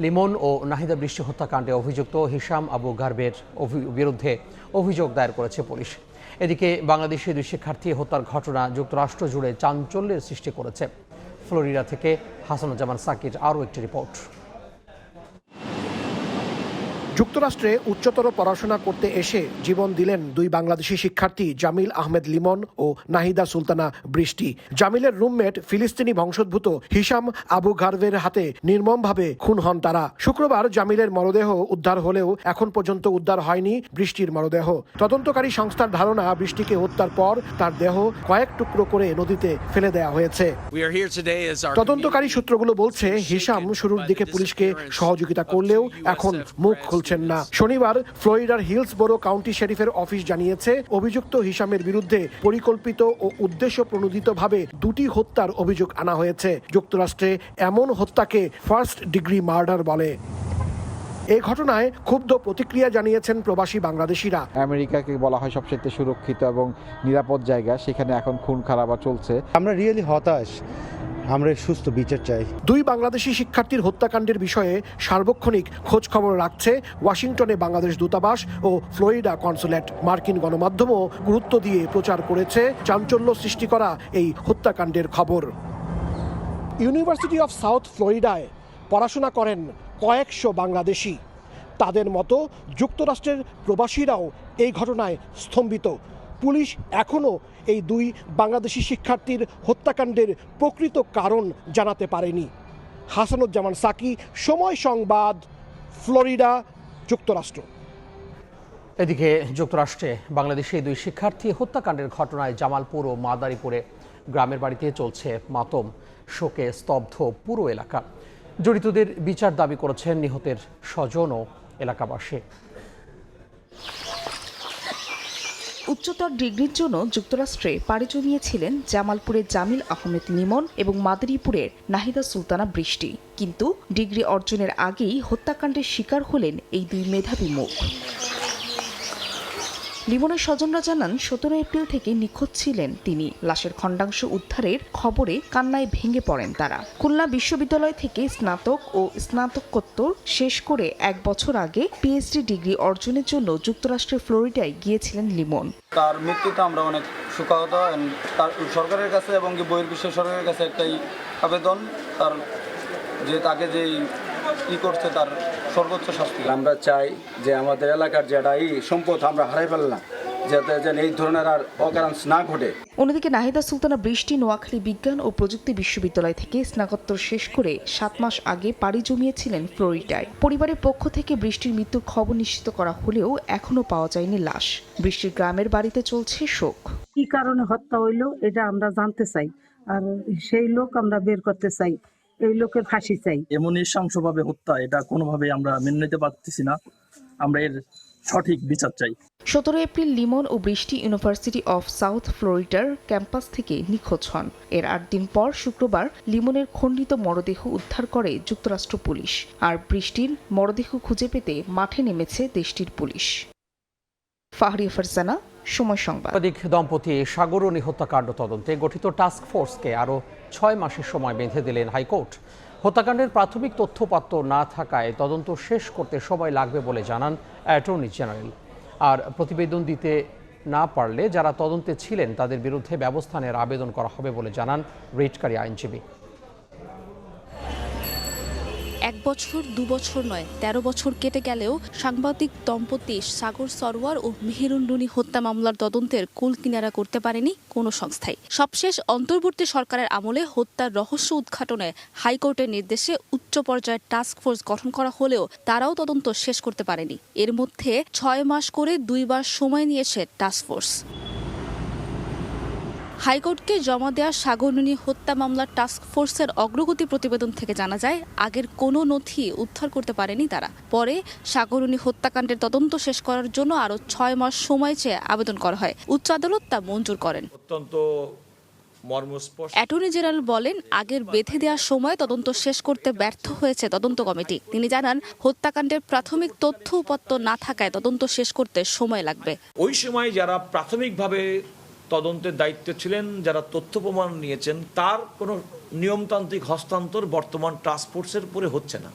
লিমন ও নাহিদা বৃষ্টি হত্যাকাণ্ডে অভিযুক্ত হিশাম আবু গারবের বিরুদ্ধে অভিযোগ দায়ের করেছে পুলিশ। এদিকে বাংলাদেশি দুই শিক্ষার্থী হত্যার ঘটনা যুক্তরাষ্ট্র জুড়ে চাঞ্চল্যের সৃষ্টি করেছে। ফ্লোরিডা থেকে হাসানুজ্জামান সাকির আরও একটি রিপোর্ট। যুক্তরাষ্ট্রে উচ্চতর পড়াশোনা করতে এসে জীবন দিলেন দুই বাংলাদেশি শিক্ষার্থী জামিল আহমেদ লিমন ও নাহিদা সুলতানা বৃষ্টি। জামিলের রুমমেট ফিলিস্তিনি বংশোদ্ভূত হিশাম আবু গারবের হাতে নির্মমভাবে খুন হন তারা। শুক্রবার জামিলের মরদেহ উদ্ধার হলেও এখন পর্যন্ত উদ্ধার হয়নি বৃষ্টির মরদেহ। তদন্তকারী সংস্থার ধারণা বৃষ্টিকে হত্যার পর তার দেহ কয়েক টুকরো করে নদীতে ফেলে দেওয়া হয়েছে। তদন্তকারী সূত্রগুলো বলছে হিশাম শুরুর দিকে পুলিশকে সহযোগিতা করলেও এখন মুখ খুলছে না। শনিবার ফ্লোরিডার হিলসবোরো কাউন্টি শেরিফের অফিস জানিয়েছে অভিযুক্ত হিশামের বিরুদ্ধে পরিকল্পিত ও উদ্দেশ্য প্রণোদিতভাবে 2টি হত্যার অভিযোগ আনা হয়েছে। যুক্তরাষ্ট্রে এমন হত্যাকে ফার্স্ট ডিগ্রি মার্ডার বলে। এই ঘটনায় ক্ষুব্ধ প্রতিক্রিয়া জানিয়েছেন প্রবাসী বাংলাদেশিরা। আমেরিকাকে বলা হয় সবচেয়ে সুরক্ষিত এবং নিরাপদ জায়গা, সেখানে এখন খুন খারাপ চলছে। আমরা রিয়েলি হতাশ, আমরা সুস্থ বিচার চাই। দুই বাংলাদেশি শিক্ষার্থীর হত্যাকাণ্ডের বিষয়ে সার্বক্ষণিক খোঁজ খবর রাখছে ওয়াশিংটনে বাংলাদেশ দূতাবাস ও ফ্লোরিডা কনসুলেট। মার্কিন গণমাধ্যমও গুরুত্ব দিয়ে প্রচার করেছে চাঞ্চল্য সৃষ্টি করা এই হত্যাকাণ্ডের খবর। ইউনিভার্সিটি অফ সাউথ ফ্লোরিডায় পড়াশোনা করেন কয়েকশো বাংলাদেশি। তাদের মতো যুক্তরাষ্ট্রের প্রবাসীরাও এই ঘটনায় স্তম্ভিত। পুলিশ এখনও এই দুই বাংলাদেশি শিক্ষার্থীর হত্যাকাণ্ডের প্রকৃত কারণ জানাতে পারেনি। হাসানুজ্জামান সাকি, সময় সংবাদ, ফ্লোরিডা, যুক্তরাষ্ট্র। এদিকে যুক্তরাষ্ট্রে বাংলাদেশি দুই শিক্ষার্থী হত্যাকাণ্ডের ঘটনায় জামালপুর ও মাদারীপুরে গ্রামের বাড়িতে চলছে মাতম। শোকে স্তব্ধ পুরো এলাকা। জড়িতদের বিচার দাবি করেছেন নিহতের স্বজন ও এলাকাবাসী। উচ্চতর ডিগ্রির জন্য যুক্তরাষ্ট্রে পাড়ি জমিয়েছিলেন জামালপুরের জামিল আহমেদ লিমন এবং মাদারীপুরের নাহিদা সুলতানা বৃষ্টি। কিন্তু ডিগ্রি অর্জনের আগেই হত্যাকাণ্ডের শিকার হলেন এই দুই মেধাবী মুখ। লিমনের স্বজনরা জানান 17 এপ্রিল থেকে নিখোঁজ ছিলেন তিনি। লাশের খণ্ডাংশ উদ্ধারের খবরে কান্নায় ভেঙে পড়েন তারা। খুলনা বিশ্ববিদ্যালয় থেকে স্নাতক ও স্নাতকোত্তর শেষ করে 1 বছর আগে পিএইচডি ডিগ্রি অর্জনের জন্য যুক্তরাষ্ট্রের ফ্লোরিডায় গিয়েছিলেন লিমন। তার মৃত্যুতে আমরা অনেক শোকাহত। তার সরকারের কাছে এবং বহির্বিশ্বের সরকারের কাছে একটাই আবেদন, তার যে তাকে যেই করছে তার সর্বোচ্চ শাস্তি। আমরা চাই যে আমাদের এলাকার যেটা এই সম্পদ আমরা হারাই ফেললাম, যাতে যেন এই ধরনের আর অকারেন্স না ঘটে। অন্যদিকে নাহিদা সুলতানা বৃষ্টি নোয়াখালী বিজ্ঞান ও প্রযুক্তি বিশ্ববিদ্যালয় থেকে স্নাতকোত্তর শেষ করে 7 মাস আগে পাড়ি জমিয়েছিলেন ফ্লোরিডায়। পরিবারের পক্ষ থেকে বৃষ্টির মৃত্যুর খবর নিশ্চিত করা হলেও এখনো পাওয়া যায়নি লাশ। বৃষ্টির গ্রামের বাড়িতে চলছে শোক। কি কারণে হত্যা হইল এটা আমরা জানতে চাই, আর সেই লোক আমরা বের করতে চাই। এই লোকের ফাঁসি চাই। এমন নৃশংসভাবে হত্যা, এটা কোনোভাবে আমরা মেনে নিতে পারতেছি না। আমরা এর সঠিক বিচার চাই। 17 এপ্রিল লিমন ও বৃষ্টি ইউনিভার্সিটি অফ সাউথ ফ্লোরিডার ক্যাম্পাস থেকে নিখোঁজ হন। এর 8 দিন পর শুক্রবার লিমনের খণ্ডিত মরদেহ উদ্ধার করে যুক্তরাষ্ট্র পুলিশ। আর বৃষ্টির মরদেহ খুঁজে পেতে মাঠে নেমেছে দেশটির পুলিশ। ফাহরিয়া ফারজানা, সময় সংবাদ। দম্পতি সাগরণী হত্যাকাণ্ড তদন্তে গঠিত টাস্ক ফোর্সকে আরও 6 মাসের সময় বেঁধে দিলেন হাইকোর্ট। হত্যাকাণ্ডের প্রাথমিক তথ্যপাত্র না থাকায় তদন্ত শেষ করতে সময় লাগবে বলে জানান অ্যাটর্নি জেনারেল। আর প্রতিবেদন দিতে না পারলে যারা তদন্তে ছিলেন তাদের বিরুদ্ধে ব্যবস্থা নেওয়ার আবেদন করা হবে বলে জানান রিটকারী আইনজীবী। 1 বছর 2 বছর নয় 13 বছর কেটে গেলেও সাংবাদিক দম্পতি সাগর সরোয়ার ও মেহেরুন রুনি হত্যা মামলার তদন্তের কুল কিনারা করতে পারেনি কোনো সংস্থাই। সবশেষ অন্তর্বর্তী সরকারের আমলে হত্যার রহস্য উদ্ঘাটনে হাইকোর্টের নির্দেশে উচ্চ পর্যায়ের টাস্ক ফোর্স গঠন করা হলেও তারাও তদন্ত শেষ করতে পারেনি। এর মধ্যে 6 মাস করে 2 বার সময় নিয়েছে টাস্ক ফোর্স। হাইকোর্টকে জমা দেওয়া সাগর রুনি হত্যা মামলার টাস্ক ফোর্সের অগ্রগতি প্রতিবেদন থেকে জানা যায় আগের কোনো নথি উদ্ধার করতে পারেনি তারা। পরে সাগর রুনি হত্যাকাণ্ডের তদন্ত শেষ করার জন্য আরও 6 মাস সময় চেয়ে আবেদন করা হয়। উচ্চ আদালত তা মঞ্জুর করেন। অ্যাটর্নি জেনারেল বলেন, আগের বেঁধে দেওয়ার সময় তদন্ত শেষ করতে ব্যর্থ হয়েছে তদন্ত কমিটি। তিনি জানান, হত্যাকাণ্ডের প্রাথমিক তথ্য উপাত্ত না থাকায় তদন্ত শেষ করতে সময় লাগবে। ওই সময় যারা প্রাথমিকভাবে তদন্তের দায়িত্বে ছিলেন, যারা তথ্য প্রমাণ নিয়েছেন, তার কোনো নিয়মতান্ত্রিক হস্তান্তর বর্তমান টাস্ক ফোর্সের উপরে হচ্ছে না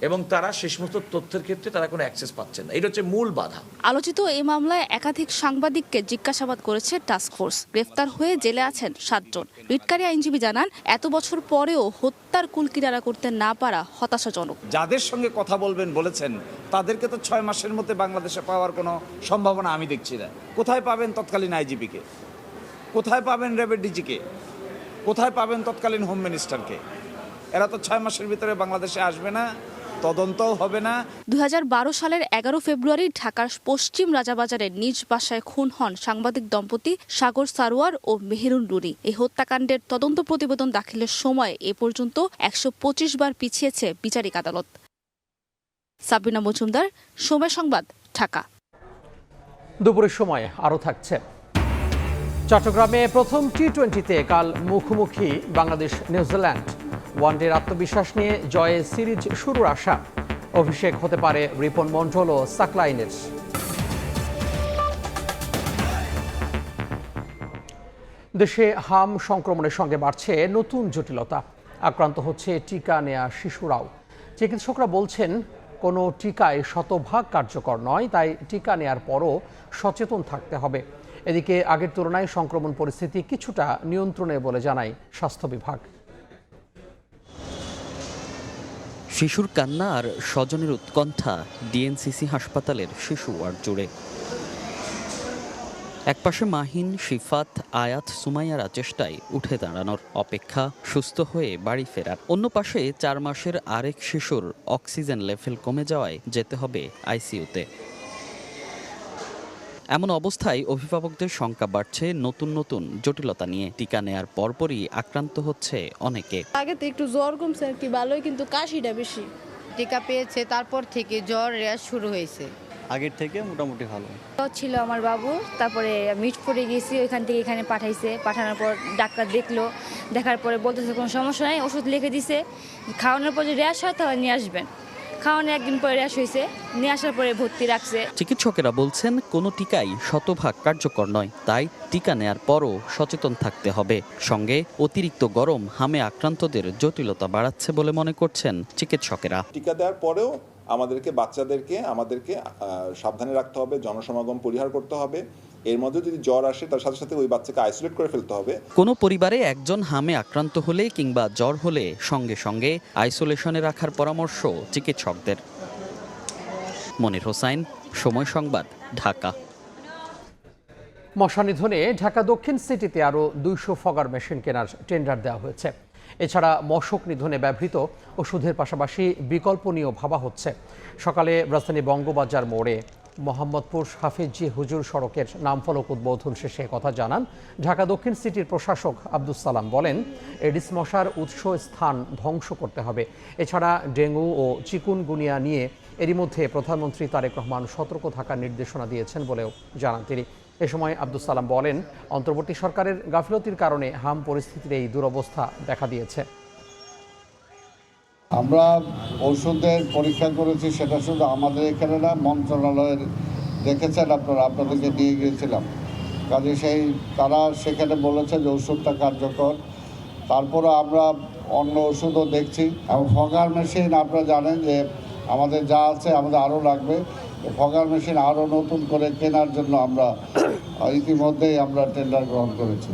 এবং তারা সে সমস্ত তথ্যের ক্ষেত্রে তারা কোনো অ্যাক্সেস পাচ্ছেন না। এটা হচ্ছে মূল বাধা। আলোচিত এই মামলায় একাধিক সাংবাদিককে জিজ্ঞাসাবাদ করেছে টাস্ক ফোর্স। গ্রেফতার হয়ে জেলে আছেন 7 জন। রিটকারী আইনজীবী জানান, এত বছর পরেও হত্যার কুল কিনারা করতে না পারা হতাশাজনক। যাদের সঙ্গে কথা বলেছেন তাদেরকে তো 6 মাসের মধ্যে বাংলাদেশে পাওয়ার কোনো সম্ভাবনা আমি দেখছি না। কোথায় পাবেন তৎকালীন আইজিপিকে? কোথায় পাবেন র্যাবের ডিজিকে? কোথায় পাবেন তৎকালীন হোম মিনিস্টারকে? এরা তো 6 মাসের ভিতরে বাংলাদেশে আসবে না, তদন্তও হবে না। 2012 সালের 11 ফেব্রুয়ারি ঢাকার পশ্চিম রাজাবাজারে নিজ বাসায় খুন হন সাংবাদিক দম্পতি সাগর সারোয়ার ও মেহেরুন রুনি। এই হত্যাকাণ্ডের তদন্ত প্রতিবেদন দাখিলের সময় এ পর্যন্ত 125 বার পিছিয়েছে বিচারিক আদালত। সাবিনা মজুমদার, সময় সংবাদ, ঢাকা। দুপুরের সময় আরও থাকছে। চট্টগ্রামে প্রথম টি20তে কাল মুখোমুখি বাংলাদেশ নিউজিল্যান্ড। ওয়ানডের আত্মবিশ্বাস নিয়ে জয়ে সিরিজ শুরুর আশা। অভিষেক হতে পারে রিপন মন্ডল ও সাকলাইনের। দেশে হাম সংক্রমণের সঙ্গে বাড়ছে নতুন জটিলতা। আক্রান্ত হচ্ছে টিকা নেয়া শিশুরাও। চিকিৎসকরা বলছেন, কোনো টিকায় শতভাগ কার্যকর নয়, তাই টিকা নেয়ার পরও সচেতন থাকতে হবে। এদিকে আগের তুলনায় সংক্রমণ পরিস্থিতি কিছুটা নিয়ন্ত্রণে বলে জানায় স্বাস্থ্য বিভাগ। শিশুর কান্না আর স্বজনের উৎকণ্ঠা ডিএনসিসি হাসপাতালের শিশু ওয়ার্ড জুড়ে। একপাশে মাহিন, শিফাত, আয়াত, সুমাইয়ারা চেষ্টায় উঠে দাঁড়ানোর, অপেক্ষা সুস্থ হয়ে বাড়ি ফেরার। অন্য পাশে 4 মাসের আরেক শিশুর অক্সিজেন লেভেল কমে যাওয়ায় যেতে হবে আইসিইউতে। এমন অবস্থায় অভিভাবকদের শঙ্কা বাড়ছে নতুন নতুন জটিলতা নিয়ে। টিকা নেয়ার পরপরই আক্রান্ত হচ্ছে অনেকে। আগে তো একটু জ্বর কমছে আর কি ভালোই, কিন্তু কাশিটা বেশি। টিকা পেয়েছে তারপর থেকে জ্বর র্যাশ শুরু হয়েছে। আগের থেকে মোটামুটি ভালো ছিল আমার বাবু, তারপরে মিটফোর্ডে গেছি, ওইখান থেকে এখানে পাঠাইছে। পাঠানোর পর ডাক্তার দেখলো, দেখার পরে বলতেছে কোনো সমস্যা নাই, ওষুধ লিখে দিছে। খাওয়ানোর পর যদি র্যাশ হয় তাহলে নিয়ে আসবেন। খাওয়ানো একদিন পরে র্যাশ হয়েছে, নিয়ে আসার পরে ভর্তি রাখছে। চিকিৎসকেরা বলছেন, কোনো টিকাই শতভাগ কার্যকর নয়, তাই টিকা নেয়ার পরও সচেতন থাকতে হবে। সঙ্গে অতিরিক্ত গরম হামে আক্রান্তদের জটিলতা বাড়াচ্ছে বলে মনে করছেন চিকিৎসকেরা। টিকা দেওয়ার পরেও বাচ্চাদেরকে আমাদেরকে সাবধানে রাখতে হবে, জনসমাগম পরিহার করতে হবে। এর মধ্যে যদি জ্বর আসে তার সাথে সাথে ওই বাচ্চাকে আইসোলেট করে ফেলতে হবে। কোনো পরিবারে একজন হামে আক্রান্ত হলে কিংবা জ্বর হলে সঙ্গে সঙ্গে আইসোলেশনে রাখার পরামর্শ চিকিৎসকদের। মনির হোসাইন, সময় সংবাদ, ঢাকা। মশা নিধনে ঢাকা দক্ষিণ সিটিতে আরও 200 ফগার মেশিন কেনার টেন্ডার দেওয়া হয়েছে। এছাড়া মশক নিধনে ব্যবহৃত ওষুধের পাশাপাশি বিকল্প নিয়েও ভাবা হচ্ছে। সকালে রাজধানী বঙ্গবাজার মোড়ে মোহাম্মদপুর হাফিজি হুজুর সড়কের নামফলক উদ্বোধন শেষে কথা জানান ঢাকা দক্ষিণ সিটির প্রশাসক আব্দুস সালাম। বলেন, এডিস মশার উৎস স্থান ধ্বংস করতে হবে। এছাড়া ডেঙ্গু ও চিকুনগুনিয়া নিয়ে এরই মধ্যে প্রধানমন্ত্রী তারেক রহমান সতর্ক থাকার নির্দেশনা দিয়েছেন বলেও জানান তিনি। এ সময় আব্দুস সালাম বলেন, অন্তর্বর্তী সরকারের গাফিলতির কারণে হাম পরিস্থিতির এই দুরবস্থা দেখা দিয়েছে। আমরা ঔষধের পরীক্ষা করেছি, সেটা শুধু আমাদের এখানে না, মন্ত্রণালয়ের দেখেছেন আপনারা, আপনাদেরকে নিয়ে গিয়েছিলাম। কাজে তারা সেখানে বলেছে যে ওষুধটা কার্যকর। তারপরে আমরা অন্য ওষুধও দেখছি। এবং ফগার মেশিন আপনারা জানেন যে আমাদের যা আছে, আমাদের আরও লাগবে। ফগার মেশিন আরও নতুন করে কেনার জন্য আমরা ইতিমধ্যেই আমরা টেন্ডার গ্রহণ করেছি।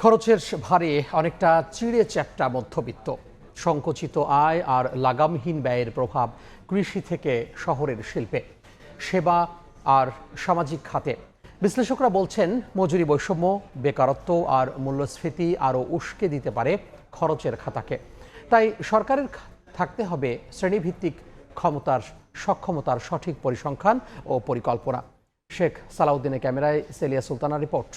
খরচের ভারে অনেকটা চিড়ে চ্যাপ্টা মধ্যবিত্ত। সংকুচিত আয় আর লাগামহীন ব্যয়ের প্রভাব কৃষি থেকে শহরের শিল্পে, সেবা আর সামাজিক খাতে। বিশ্লেষকরা বলছেন মজুরি বৈষম্য, বেকারত্ব আর মূল্যস্ফীতি আরও উস্কে দিতে পারে খরচের খাতাকে। তাই সরকারের থাকতে হবে শ্রেণীভিত্তিক সক্ষমতার সঠিক পরিসংখ্যান ও পরিকল্পনা। শেখ সালাউদ্দিনের ক্যামেরায় সেলিয়া সুলতানার রিপোর্ট।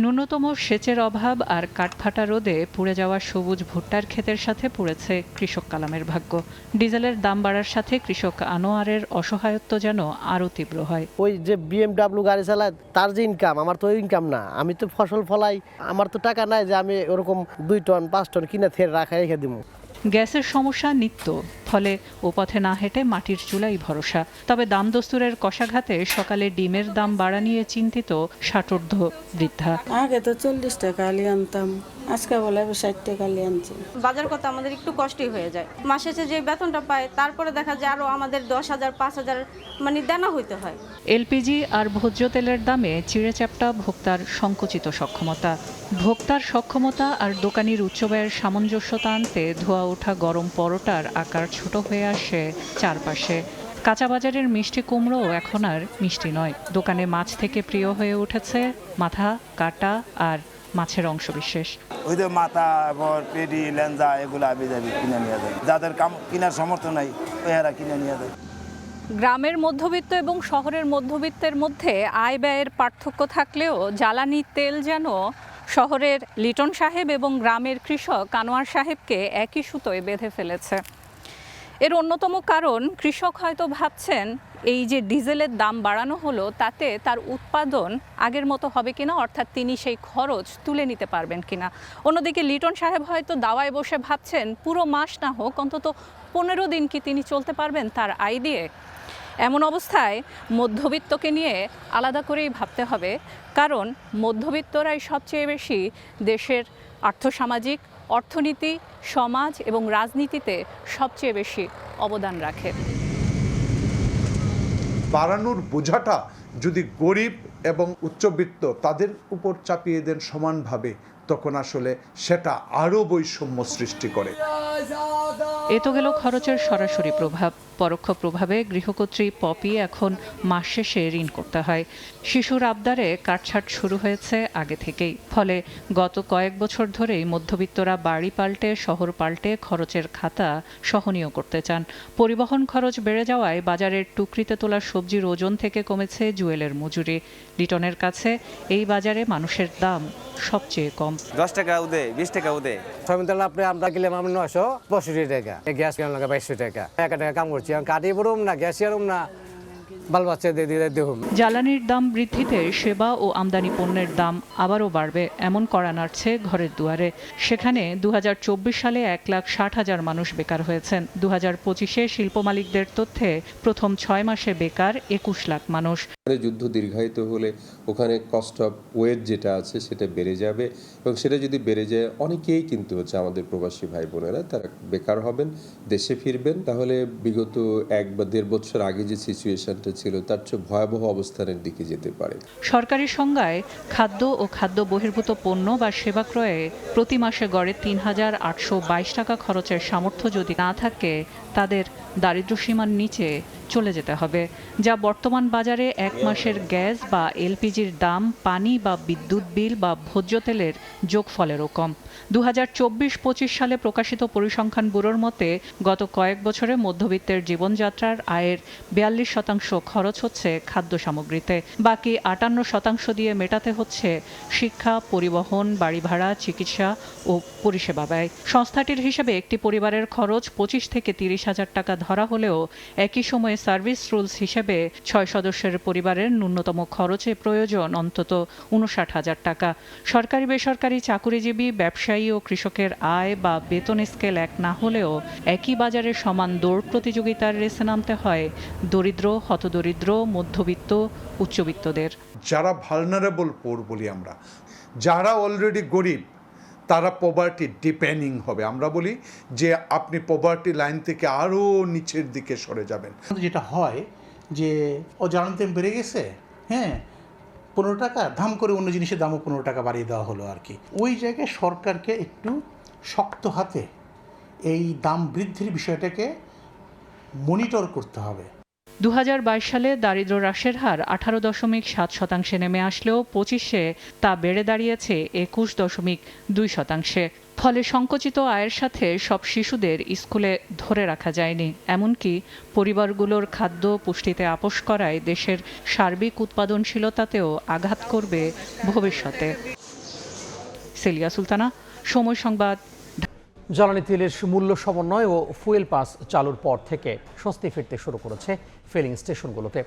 ন্যূনতম সেচের অভাব আর কাঠফাটা রোদে পুড়ে যাওয়া সবুজ ভুট্টার ক্ষেতের সাথে পড়েছে কৃষক কালামের ভাগ্য। ডিজেলের দাম বাড়ার সাথে কৃষক আনোয়ারের অসহায়ত্ব যেন আরও তীব্র হয়। ওই যে BMW গাড়ি চালায় তার যে ইনকাম, আমার তো ইনকাম না। আমি তো ফসল ফলাই, আমার তো টাকা নাই যে আমি ওরকম 2 টন 5 টন কিনে ফের রেখে দিব। গ্যাসের সমস্যা নিত্য, ফলে ও পথে না হেঁটে মাটির চুলাই ভরসা। তবে দাম দস্তুরের কষাঘাতে সকালে ডিমের দাম বাড়া নিয়ে চিন্তিত 60ঊর্ধ্ব বৃদ্ধা। আগে তো 40 টাকা আলি আনতাম, আজকে বলে 60 টাকা আলি আনছি। বাজার করতে আমাদের একটু কষ্টই হয়ে যায়। মাসে যে বেতনটা পায় তারপরে দেখা যায় আরো আমাদের 10,000 5,000 মানে দেনা হইতে হয়। এলপিজি আর ভোজ্য তেলের দামে চিড়েচ্যাপ্টা ভোক্তার সংকুচিত সক্ষমতা। ভোক্তার সক্ষমতা আর দোকানির উচ্চ ব্যয়ের সামঞ্জস্যতা আনতে ধোয়া ওঠা গরম পরোটার আকার ছোট হয়ে আসে চারপাশে। কাঁচা বাজারের মিষ্টি কুমড়োও এখন আর মিষ্টি নয়। দোকানে মাছ থেকে প্রিয় হয়ে উঠেছে মাথা, কাটা আর মাছের অংশ বিশেষ। ওই যে মাথা, পেডি, লেঞ্জা এগুলো আবি যাবি কিনে নিয়ে যায়। যাদের কেনার সামর্থ্য নাই ওরা কিনে নিয়ে যায়। গ্রামের মধ্যবিত্ত এবং শহরের মধ্যবিত্তের মধ্যে আয় ব্যয়ের পার্থক্য থাকলেও জ্বালানি তেল যেন শহরের লিটন সাহেব এবং গ্রামের কৃষক আনোয়ার সাহেবকে একই সুতোয় বেঁধে ফেলেছে। এর অন্যতম কারণ, কৃষক হয়তো ভাবছেন এই যে ডিজেলের দাম বাড়ানো হলো তাতে তার উৎপাদন আগের মতো হবে কিনা, অর্থাৎ তিনি সেই খরচ তুলে নিতে পারবেন কিনা। অন্যদিকে লিটন সাহেব হয়তো দাওয়ায় বসে ভাবছেন পুরো মাস না হোক অন্তত 15 দিন কি তিনি চলতে পারবেন তার আয় দিয়ে। এমন অবস্থায় মধ্যবিত্তকে নিয়ে আলাদা করেই ভাবতে হবে, কারণ মধ্যবিত্তরাই সবচেয়ে বেশি দেশের আর্থসামাজিক, অর্থনীতি, সমাজ এবং রাজনীতিতে সবচেয়ে বেশি অবদান রাখে। বাড়ানোর বোঝাটা যদি গরিব এবং উচ্চবিত্ত তাদের উপর চাপিয়ে দেন সমানভাবে, তখন আসলে সেটা আরও বৈষম্য সৃষ্টি করে। এ তো গেল খরচের সরাসরি প্রভাব। পরোক্ষ প্রভাবে গৃহকর্ত্রী পপি এখন মাস শেষে ঋণ করতে হয়। শিশুর আবদারে কাটছাট শুরু হয়েছে আগে থেকেই। ফলে গত কয়েক বছর ধরেই মধ্যবিত্তরা বাড়ি পাল্টে, শহর পাল্টে খরচের খাতা সহনীয় করতে চান। পরিবহন খরচ বেড়ে যাওয়ায় বাজারের টুকরিতে তোলা সবজির ওজন থেকে কমেছে জুয়েলের মজুরি। লিটনের কাছে এই বাজারে মানুষের দাম সবচেয়ে কম। 10 টাকা উদে, 20 টাকা উদে। সয়াবিন তেল আপনি আমরা কিনলাম 965 টাকা, গ্যাস কিনলাম 2200 টাকা। 1 টাকা কাম করছি, কাটি পড়ুম না, গ্যাস ইয়ারুম না, বাল বাচ্চা দিয়ে দেখুন। জ্বালানির দাম বৃদ্ধিতে সেবা ও আমদানি পণ্যের দাম আবারও বাড়বে, এমন কড়া নাড়ছে ঘরের দুয়ারে। সেখানে 2024 সালে 1,60,000 মানুষ বেকার হয়েছেন। 2025-এ শিল্প মালিকদের তথ্যে প্রথম 6 মাসে বেকার 21 লাখ মানুষ। যুদ্ধ দীর্ঘায়িত হলে ওখানে কস্ট অফ ওয়েট যেটা আছে সেটা বেড়ে যাবে, এবং সেটা যদি বেড়ে যায় অনেকেই কিন্তু হচ্ছে আমাদের প্রবাসী ভাই বোনেরা তারা বেকার হবেন, দেশে ফিরবেন। তাহলে বিগত 1 বা 1.5 বছর আগে যে সিচুয়েশনটা ছিল তার চেয়ে ভয়াবহ অবস্থানের দিকে যেতে পারে। সরকারি সংজ্ঞায় খাদ্য ও খাদ্য বহির্ভূত পণ্য বা সেবা ক্রয়ে প্রতি মাসে গড়ে 3,822 টাকা খরচের সামর্থ্য যদি না থাকে, তাদের দারিদ্র্যসীমার নিচে চলে যেতে হবে, যা বর্তমান বাজারে 1 মাসের গ্যাস বা এলপিজির দাম, পানি বা বিদ্যুৎ বিল বা ভোজ্য তেলের যোগফলেরও কম। 2024-25 সালে প্রকাশিত পরিসংখ্যান ব্যুরোর মতে গত কয়েক বছরে মধ্যবিত্তের জীবনযাত্রার আয়ের 42% খরচ হচ্ছে খাদ্য সামগ্রীতে। বাকি 58% দিয়ে মেটাতে হচ্ছে শিক্ষা, পরিবহন, বাড়ি ভাড়া, চিকিৎসা ও পরিষেবা ব্যয়। সংস্থাটির হিসেবে একটি পরিবারের খরচ 25 থেকে 30,000 টাকা ধরা হলেও একই সময়ে সার্ভিস রুলস হিসেবে 6 সদস্যের পরিবারের ন্যূনতম খরচে প্রয়োজন অন্তত 59,000 টাকা। সরকারি বেসরকারি চাকুরিজীবী, ব্যবসায়ী ও কৃষকের আয় বা বেতন স্কেল এক না হলেও একই বাজারে সমান দৌড় প্রতিযোগিতার রেসে নামতে হয় দরিদ্র, হতদরিদ্র, মধ্যবিত্ত, উচ্চবিত্তদের। যারা ভালনারেবল পোর বলি আমরা, যারা অলরেডি গরিব, তারা পভার্টি ডিপেন্ডিং হবে। আমরা বলি যে আপনি পভার্টি লাইন থেকে আরও নিচের দিকে সরে যাবেন। যেটা হয় যে ও জ্বালানি তেল বেড়ে গেছে, হ্যাঁ, 15 টাকা, ধাম করে অন্য জিনিসের দামও 15 টাকা বাড়িয়ে দেওয়া হলো আর কি। ওই জায়গায় সরকারকে একটু শক্ত হাতে এই দাম বৃদ্ধির বিষয়টাকে মনিটর করতে হবে। 2022 সালে দারিদ্র্য হ্রাসের হার 18.7% নেমে আসলেও 25-এ তা বেড়ে দাঁড়িয়েছে 21.2%। ফলে সংকুচিত আয়ের সাথে সব শিশুদের স্কুলে ধরে রাখা যায়নি। এমনকি পরিবারগুলোর খাদ্য পুষ্টিতে আপোস করায় দেশের সার্বিক উৎপাদনশীলতাতেও আঘাত করবে ভবিষ্যতে। সেলিয়া সুলতানা, সময় সংবাদ। জ্বালানি তেলের মূল্য সমন্বয় ও ফুয়েল পাস চালুর পর থেকে স্বস্তি ফিরতে শুরু করেছে ফিলিং স্টেশনগুলোতে।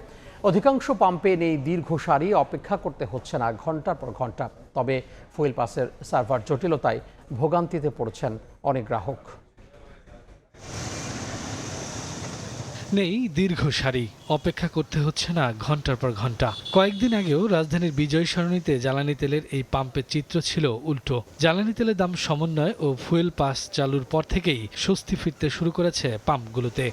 অধিকাংশ পাম্পে নেই দীর্ঘ সারি, অপেক্ষা করতে হচ্ছে না ঘন্টার পর ঘন্টা। তবে ফুয়েল পাসের সার্ভার জটিলতায় ভোগান্তিতে পড়ছেন অনেক গ্রাহক। নেই দীর্ঘ সারি, অপেক্ষা করতে হচ্ছে না ঘন্টার পর ঘন্টা। কয়েকদিন আগেও রাজধানীর বিজয় সরণিতে জ্বালানি তেলের এই পাম্পের চিত্র ছিল উল্টো। জ্বালানি তেলের দাম সমন্বয় ও ফুয়েল পাস চালুর পর থেকেই স্বস্তি ফিরতে শুরু করেছে পাম্পগুলোতে।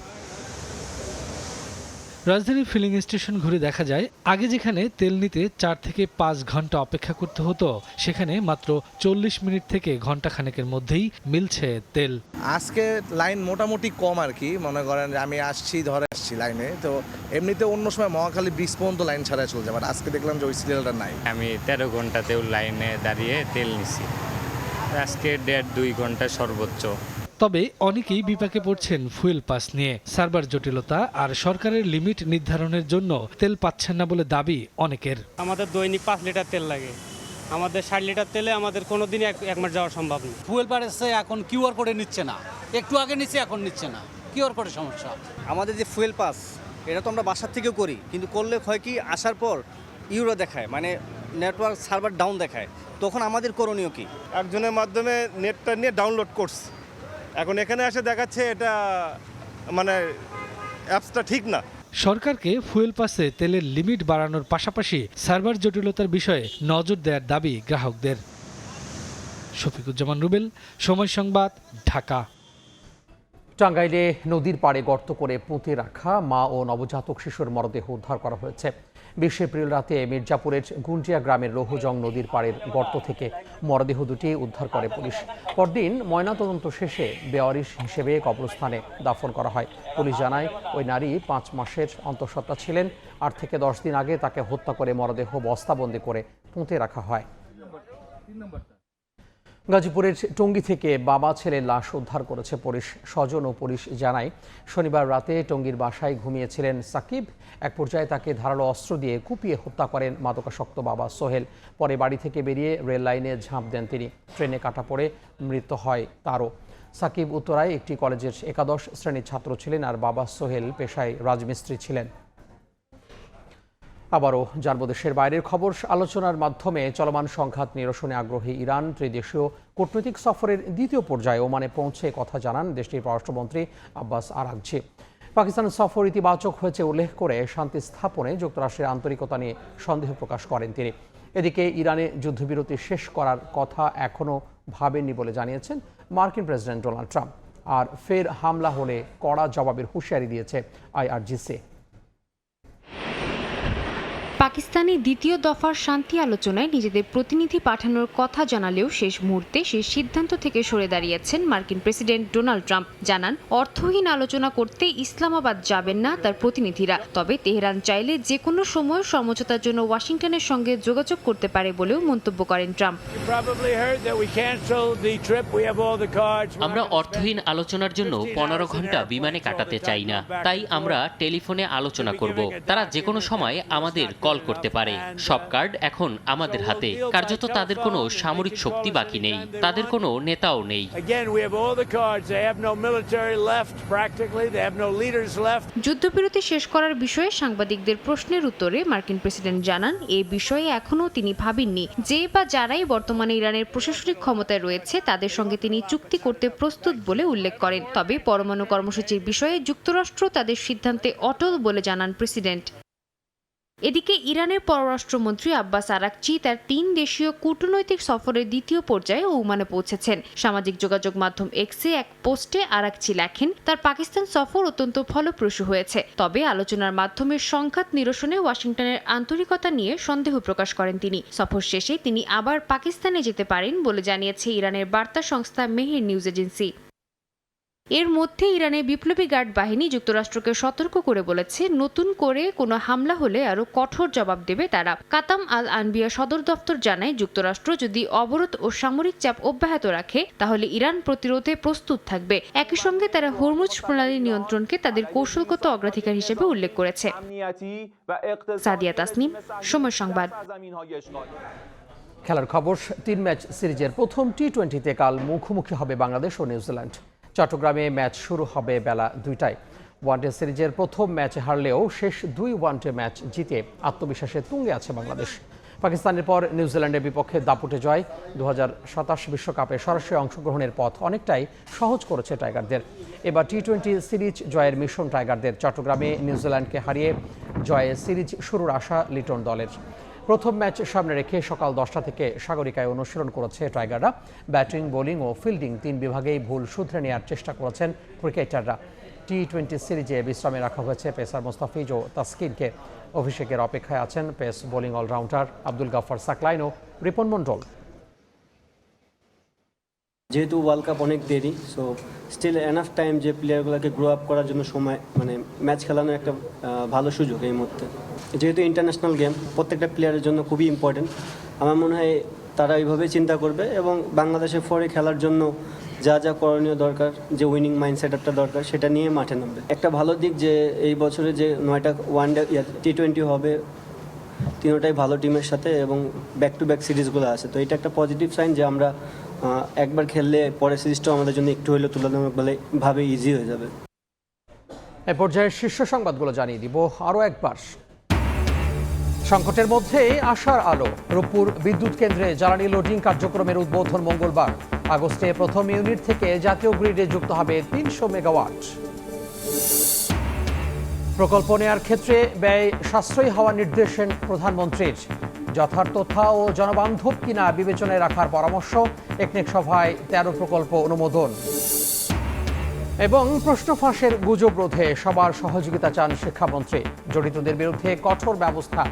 রাজধানীর ফিলিং স্টেশন ঘুরে দেখা যায়, আগে যেখানে তেল নিতে 4 থেকে 5 ঘন্টা অপেক্ষা করতে হতো, সেখানে মাত্র 40 মিনিট থেকে ঘন্টাখানেকের মধ্যেই মিলছে তেল। আজকে লাইন মোটামুটি কম আর কি, মনে করেন আমি ধরে আসছি লাইনে, তো এমনিতে অন্য সময় মহাখালী ব্রিজ পর্যন্ত লাইন ছাড়া চলে যায়, বাট আজকে দেখলাম যে ওই সিরিয়ালটা নাই। আমি 13 ঘন্টাতেও লাইনে দাঁড়িয়ে তেল নিছি, আজকে 1.5-2 ঘন্টা সর্বোচ্চ। তবে অনেকেই বিপাকে পড়ছেন ফুয়েল পাস নিয়ে। সার্ভার জটিলতা আর সরকারের লিমিট নির্ধারণের জন্য তেল পাচ্ছেন না বলে দাবি অনেকের। আমাদের দৈনিক 5 লিটার তেল লাগে, আমাদের 60 লিটার তেলে আমাদের কোনোদিনই এক মাস যাওয়া সম্ভব না। ফুয়েল পাসে এখন কিউআর কোডে নিচ্ছে না, একটু আগে নিচ্ছে এখন নিচ্ছে না, কিউআর কোডের সমস্যা। আমাদের যে ফুয়েল পাস এটা তো আমরা বাসার থেকেও করি, কিন্তু করলে হয় কি আসার পর ইউরো দেখায়, মানে নেটওয়ার্ক সার্ভার ডাউন দেখায়, তখন আমাদের করণীয় কি? একজনের মাধ্যমে নেটটা নিয়ে ডাউনলোড করছে, এখন এখানে এসে দেখাচ্ছে এটা মানে অ্যাপসটা ঠিক না। সরকারকে ফুয়েল পাসে তেলের লিমিট বাড়ানোর পাশাপাশি সার্ভার জটিলতার বিষয়ে নজর দেওয়ার দাবি গ্রাহকদের। শফিকুজ্জামান রুবেল, সময় সংবাদ, ঢাকা। টাঙ্গাইলে নদীর পাড়ে গর্ত করে পুঁতে রাখা মা ও নবজাতক শিশুর মরদেহ উদ্ধার করা হয়েছে। 20 এপ্রিল রাতে মির্জাপুরের গুন্টিয়া গ্রামের রোহজং নদীর পাড়ের গর্ত থেকে মরদেহ দুটি উদ্ধার করে পুলিশ। পরদিন ময়নাতদন্ত শেষে বেওয়ারিশ হিসেবে কবরস্থানে দাফন করা হয়। পুলিশ জানায়, ওই নারী 5 মাসের অন্তঃসত্ত্বা ছিলেন। 8 থেকে 10 দিন আগে তাকে হত্যা করে মরদেহ বস্তাবন্দি করে পুঁতে রাখা হয়। গাজীপুরের টঙ্গী থেকে বাবা ছেলের লাশ উদ্ধার করেছে পুলিশ। স্বজন ও পুলিশ জানায়, শনিবার রাতে টঙ্গীর বাসায় ঘুমিয়েছিলেন সাকিব। এক পর্যায়ে তাকে ধারালো অস্ত্র দিয়ে কুপিয়ে হত্যা করেন মাদকাসক্ত বাবা সোহেল। পরে বাড়ি থেকে বেরিয়ে রেল লাইনে ঝাঁপ দেন তিনি। ট্রেনে কাটা পড়ে মৃত্যু হয় তারও। সাকিব উত্তরায় একটি কলেজের 11 শ্রেণীর ছাত্র ছিলেন, আর বাবা সোহেল পেশায় রাজমিস্ত্রি ছিলেন। আবারও জানবো দেশের বাইরের খবর। আলোচনার মাধ্যমে চলমান সংঘাত নিরসনে আগ্রহী ইরান ত্রিদেশীয় কূটনৈতিক সফরের দ্বিতীয় পর্যায়ে ওমানে পৌঁছে কথা জানান দেশটির পররাষ্ট্রমন্ত্রী আব্বাস আরাগচি। পাকিস্তান সফর ইতিবাচক হয়েছে উল্লেখ করে শান্তি স্থাপনে যুক্তরাষ্ট্রের আন্তরিকতা নিয়ে সন্দেহ প্রকাশ করেন তিনি। এদিকে ইরানে যুদ্ধবিরতি শেষ করার কথা এখনও ভাবেননি বলে জানিয়েছেন মার্কিন প্রেসিডেন্ট ডোনাল্ড ট্রাম্প। আর ফের হামলা হলে কড়া জবাবের হুঁশিয়ারি দিয়েছে IRGC। পাকিস্তানি দ্বিতীয় দফার শান্তি আলোচনায় নিজেদের প্রতিনিধি পাঠানোর কথা জানালেও শেষ মুহূর্তে সেই সিদ্ধান্ত থেকে সরে দাঁড়িয়েছেন মার্কিন প্রেসিডেন্ট ডোনাল্ড ট্রাম্প। জানান, অর্থহীন আলোচনা করতে ইসলামাবাদ যাবেন না তার প্রতিনিধিরা, তবে তেহরান চাইলে যে কোনো সময় সমঝোতার জন্য ওয়াশিংটনের সঙ্গে যোগাযোগ করতে পারে বলেও মন্তব্য করেন ট্রাম্প। আমরা অর্থহীন আলোচনার জন্য 15 ঘন্টা বিমানে কাটাতে চাই না, তাই আমরা টেলিফোনে আলোচনা করব। তারা যে কোনো সময় আমাদের কল করতে পারে। সব কার্ড এখন আমাদের হাতে। কার্যত তাদের কোনো সামরিক শক্তি বাকি নেই, তাদের কোনো নেতাও নেই। যুদ্ধবিরতি শেষ করার বিষয়ে সাংবাদিকদের প্রশ্নের উত্তরে মার্কিন প্রেসিডেন্ট জানান, এ বিষয়ে এখনও তিনি ভাবেননি। যে বা যারাই বর্তমানে ইরানের প্রশাসনিক ক্ষমতায় রয়েছে তাদের সঙ্গে তিনি চুক্তি করতে প্রস্তুত বলে উল্লেখ করেন। তবে পরমাণু কর্মসূচির বিষয়ে যুক্তরাষ্ট্র তাদের সিদ্ধান্তে অটল বলে জানান প্রেসিডেন্ট। এদিকে ইরানের পররাষ্ট্রমন্ত্রী আব্বাস আরাকচি তার 3 দেশীয় কূটনৈতিক সফরের দ্বিতীয় পর্যায়ে ওমানে পৌঁছেছেন। সামাজিক যোগাযোগ মাধ্যম এক্সে এক পোস্টে আরাকচি লেখেন, তার পাকিস্তান সফর অত্যন্ত ফলপ্রসূ হয়েছে, তবে আলোচনার মাধ্যমে সংঘাত নিরসনে ওয়াশিংটনের আন্তরিকতা নিয়ে সন্দেহ প্রকাশ করেন তিনি। সফর শেষে তিনি আবার পাকিস্তানে যেতে পারেন বলে জানিয়েছে ইরানের বার্তা সংস্থা মেহের নিউজ এজেন্সি। এর মধ্যে ইরানের বিপ্লবী গার্ড বাহিনী যুক্তরাষ্ট্রকে সতর্ক করে বলেছে, নতুন করে কোনো হামলা হলে আরও কঠোর জবাব দেবে তারা। কাতাম আল আনবিয়া সদর দপ্তর জানায়, যুক্তরাষ্ট্র যদি অবরোধ ও সামরিক চাপ অব্যাহত রাখে তাহলে ইরান প্রতিরোধে প্রস্তুত থাকবে। একই সঙ্গে তারা হরমুজ প্রণালী নিয়ন্ত্রণকে তাদের কৌশলগত অগ্রাধিকার হিসেবে উল্লেখ করেছে। সাদিয়া তাসনিম, সময় সংবাদ। খেলার খবর, 3 ম্যাচ সিরিজের প্রথম টি-20তে কাল মুখোমুখি হবে বাংলাদেশ ও নিউজিল্যান্ড। চট্টগ্রামে ম্যাচ শুরু হবে বেলা 2টায়। ওয়ানডে সিরিজের প্রথম ম্যাচে হারলেও শেষ 2 ওয়ানডে ম্যাচ জিতে আত্মবিশ্বাসে তুঙ্গে আছে বাংলাদেশ। পাকিস্তানের পর নিউজিল্যান্ডের বিপক্ষে দাপুটে জয় 2027 বিশ্বকাপে সরাসরি অংশগ্রহণের পথ অনেকটাই সহজ করেছে টাইগারদের। এবার টি-20 সিরিজ জয়ের মিশন টাইগারদের। চট্টগ্রামে নিউজিল্যান্ডকে হারিয়ে জয়ে সিরিজ শুরুর আশা লিটন দলের। প্রথম ম্যাচ সামনে রেখে সকাল 10টা থেকে সাগরিকায় অনুশীলন করেছে টাইগাররা। ব্যাটিং, বোলিং ও ফিল্ডিং 3 বিভাগেই ভুল শুধরে নেওয়ার চেষ্টা করেছেন ক্রিকেটাররা। টি-20 সিরিজে বিশ্রামে রাখা হয়েছে পেসার মোস্তাফিজ ও তাসকিনকে। অভিষেকের অপেক্ষায় আছেন pace bowling allrounder Abdul Gaffar Saqlain ও রিপন মন্ডল। যেহেতু ওয়ার্ল্ড কাপ অনেক দেরি, সো স্টিল এনাফ টাইম যে প্লেয়ারগুলোকে গ্রো আপ করার জন্য সময়, মানে ম্যাচ খেলানোর একটা ভালো সুযোগ এই মুহূর্তে। যেহেতু ইন্টারন্যাশনাল গেম প্রত্যেকটা প্লেয়ারের জন্য খুবই ইম্পর্টেন্ট, আমার মনে হয় তারা এইভাবেই চিন্তা করবে এবং বাংলাদেশের ফরে খেলার জন্য যা যা করণীয় দরকার, যে উইনিং মাইন্ডসেটআপটা দরকার, সেটা নিয়ে মাঠে নামবে। একটা ভালো দিক যে এই বছরে যে 9টা ওয়ানডে টি-20 হবে, 3টাই ভালো টিমের সাথে এবং ব্যাক টু ব্যাক সিরিজগুলো আছে, তো এটা একটা পজিটিভ সাইন যে আমরা একবার খেললে পরের সিরিজটাও আমাদের জন্য একটু হলেও তুলনামূলকভাবে ইজি হয়ে যাবে। এ পর্যায়ে শীর্ষ সংবাদগুলো জানিয়ে দিব আরও একবার। সংকটের মধ্যে আশার আলো, রূপপুর বিদ্যুৎ কেন্দ্রে জ্বালানি লোডিং কার্যক্রমের উদ্বোধন মঙ্গলবার। আগস্টে প্রথম ইউনিট থেকে জাতীয় গ্রিডে যুক্ত হবে 300 মেগাওয়াট। প্রকল্প নেয়ার ক্ষেত্রে ব্যয় সাশ্রয়ী হওয়ার নির্দেশ প্রধানমন্ত্রীর। যথার্থতা ও জনবান্ধব কিনা বিবেচনায় রাখার পরামর্শ। একনেক সভায় 13 প্রকল্প অনুমোদন। এবং প্রশ্ন ফাঁসের গুজব রোধে সবার সহযোগিতা চান শিক্ষামন্ত্রী। জড়িতদের বিরুদ্ধে কঠোর ব্যবস্থা।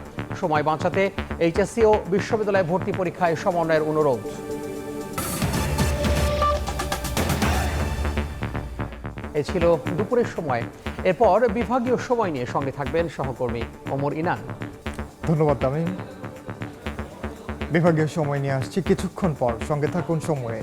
সময় বাঁচাতে এইচএসসি ও বিশ্ববিদ্যালয় ভর্তি পরীক্ষায় সমন্বয়ের অনুরোধ। এ ছিল দুপুরের সময়। এরপর বিভাগীয় সময় নিয়ে সঙ্গে থাকবেন সহকর্মী ওমর ইনান। ধন্যবাদ তামিম। বিভাগীয় সময় নিয়ে আসছি কিছুক্ষণ পর, সঙ্গে থাকুন সময়ে।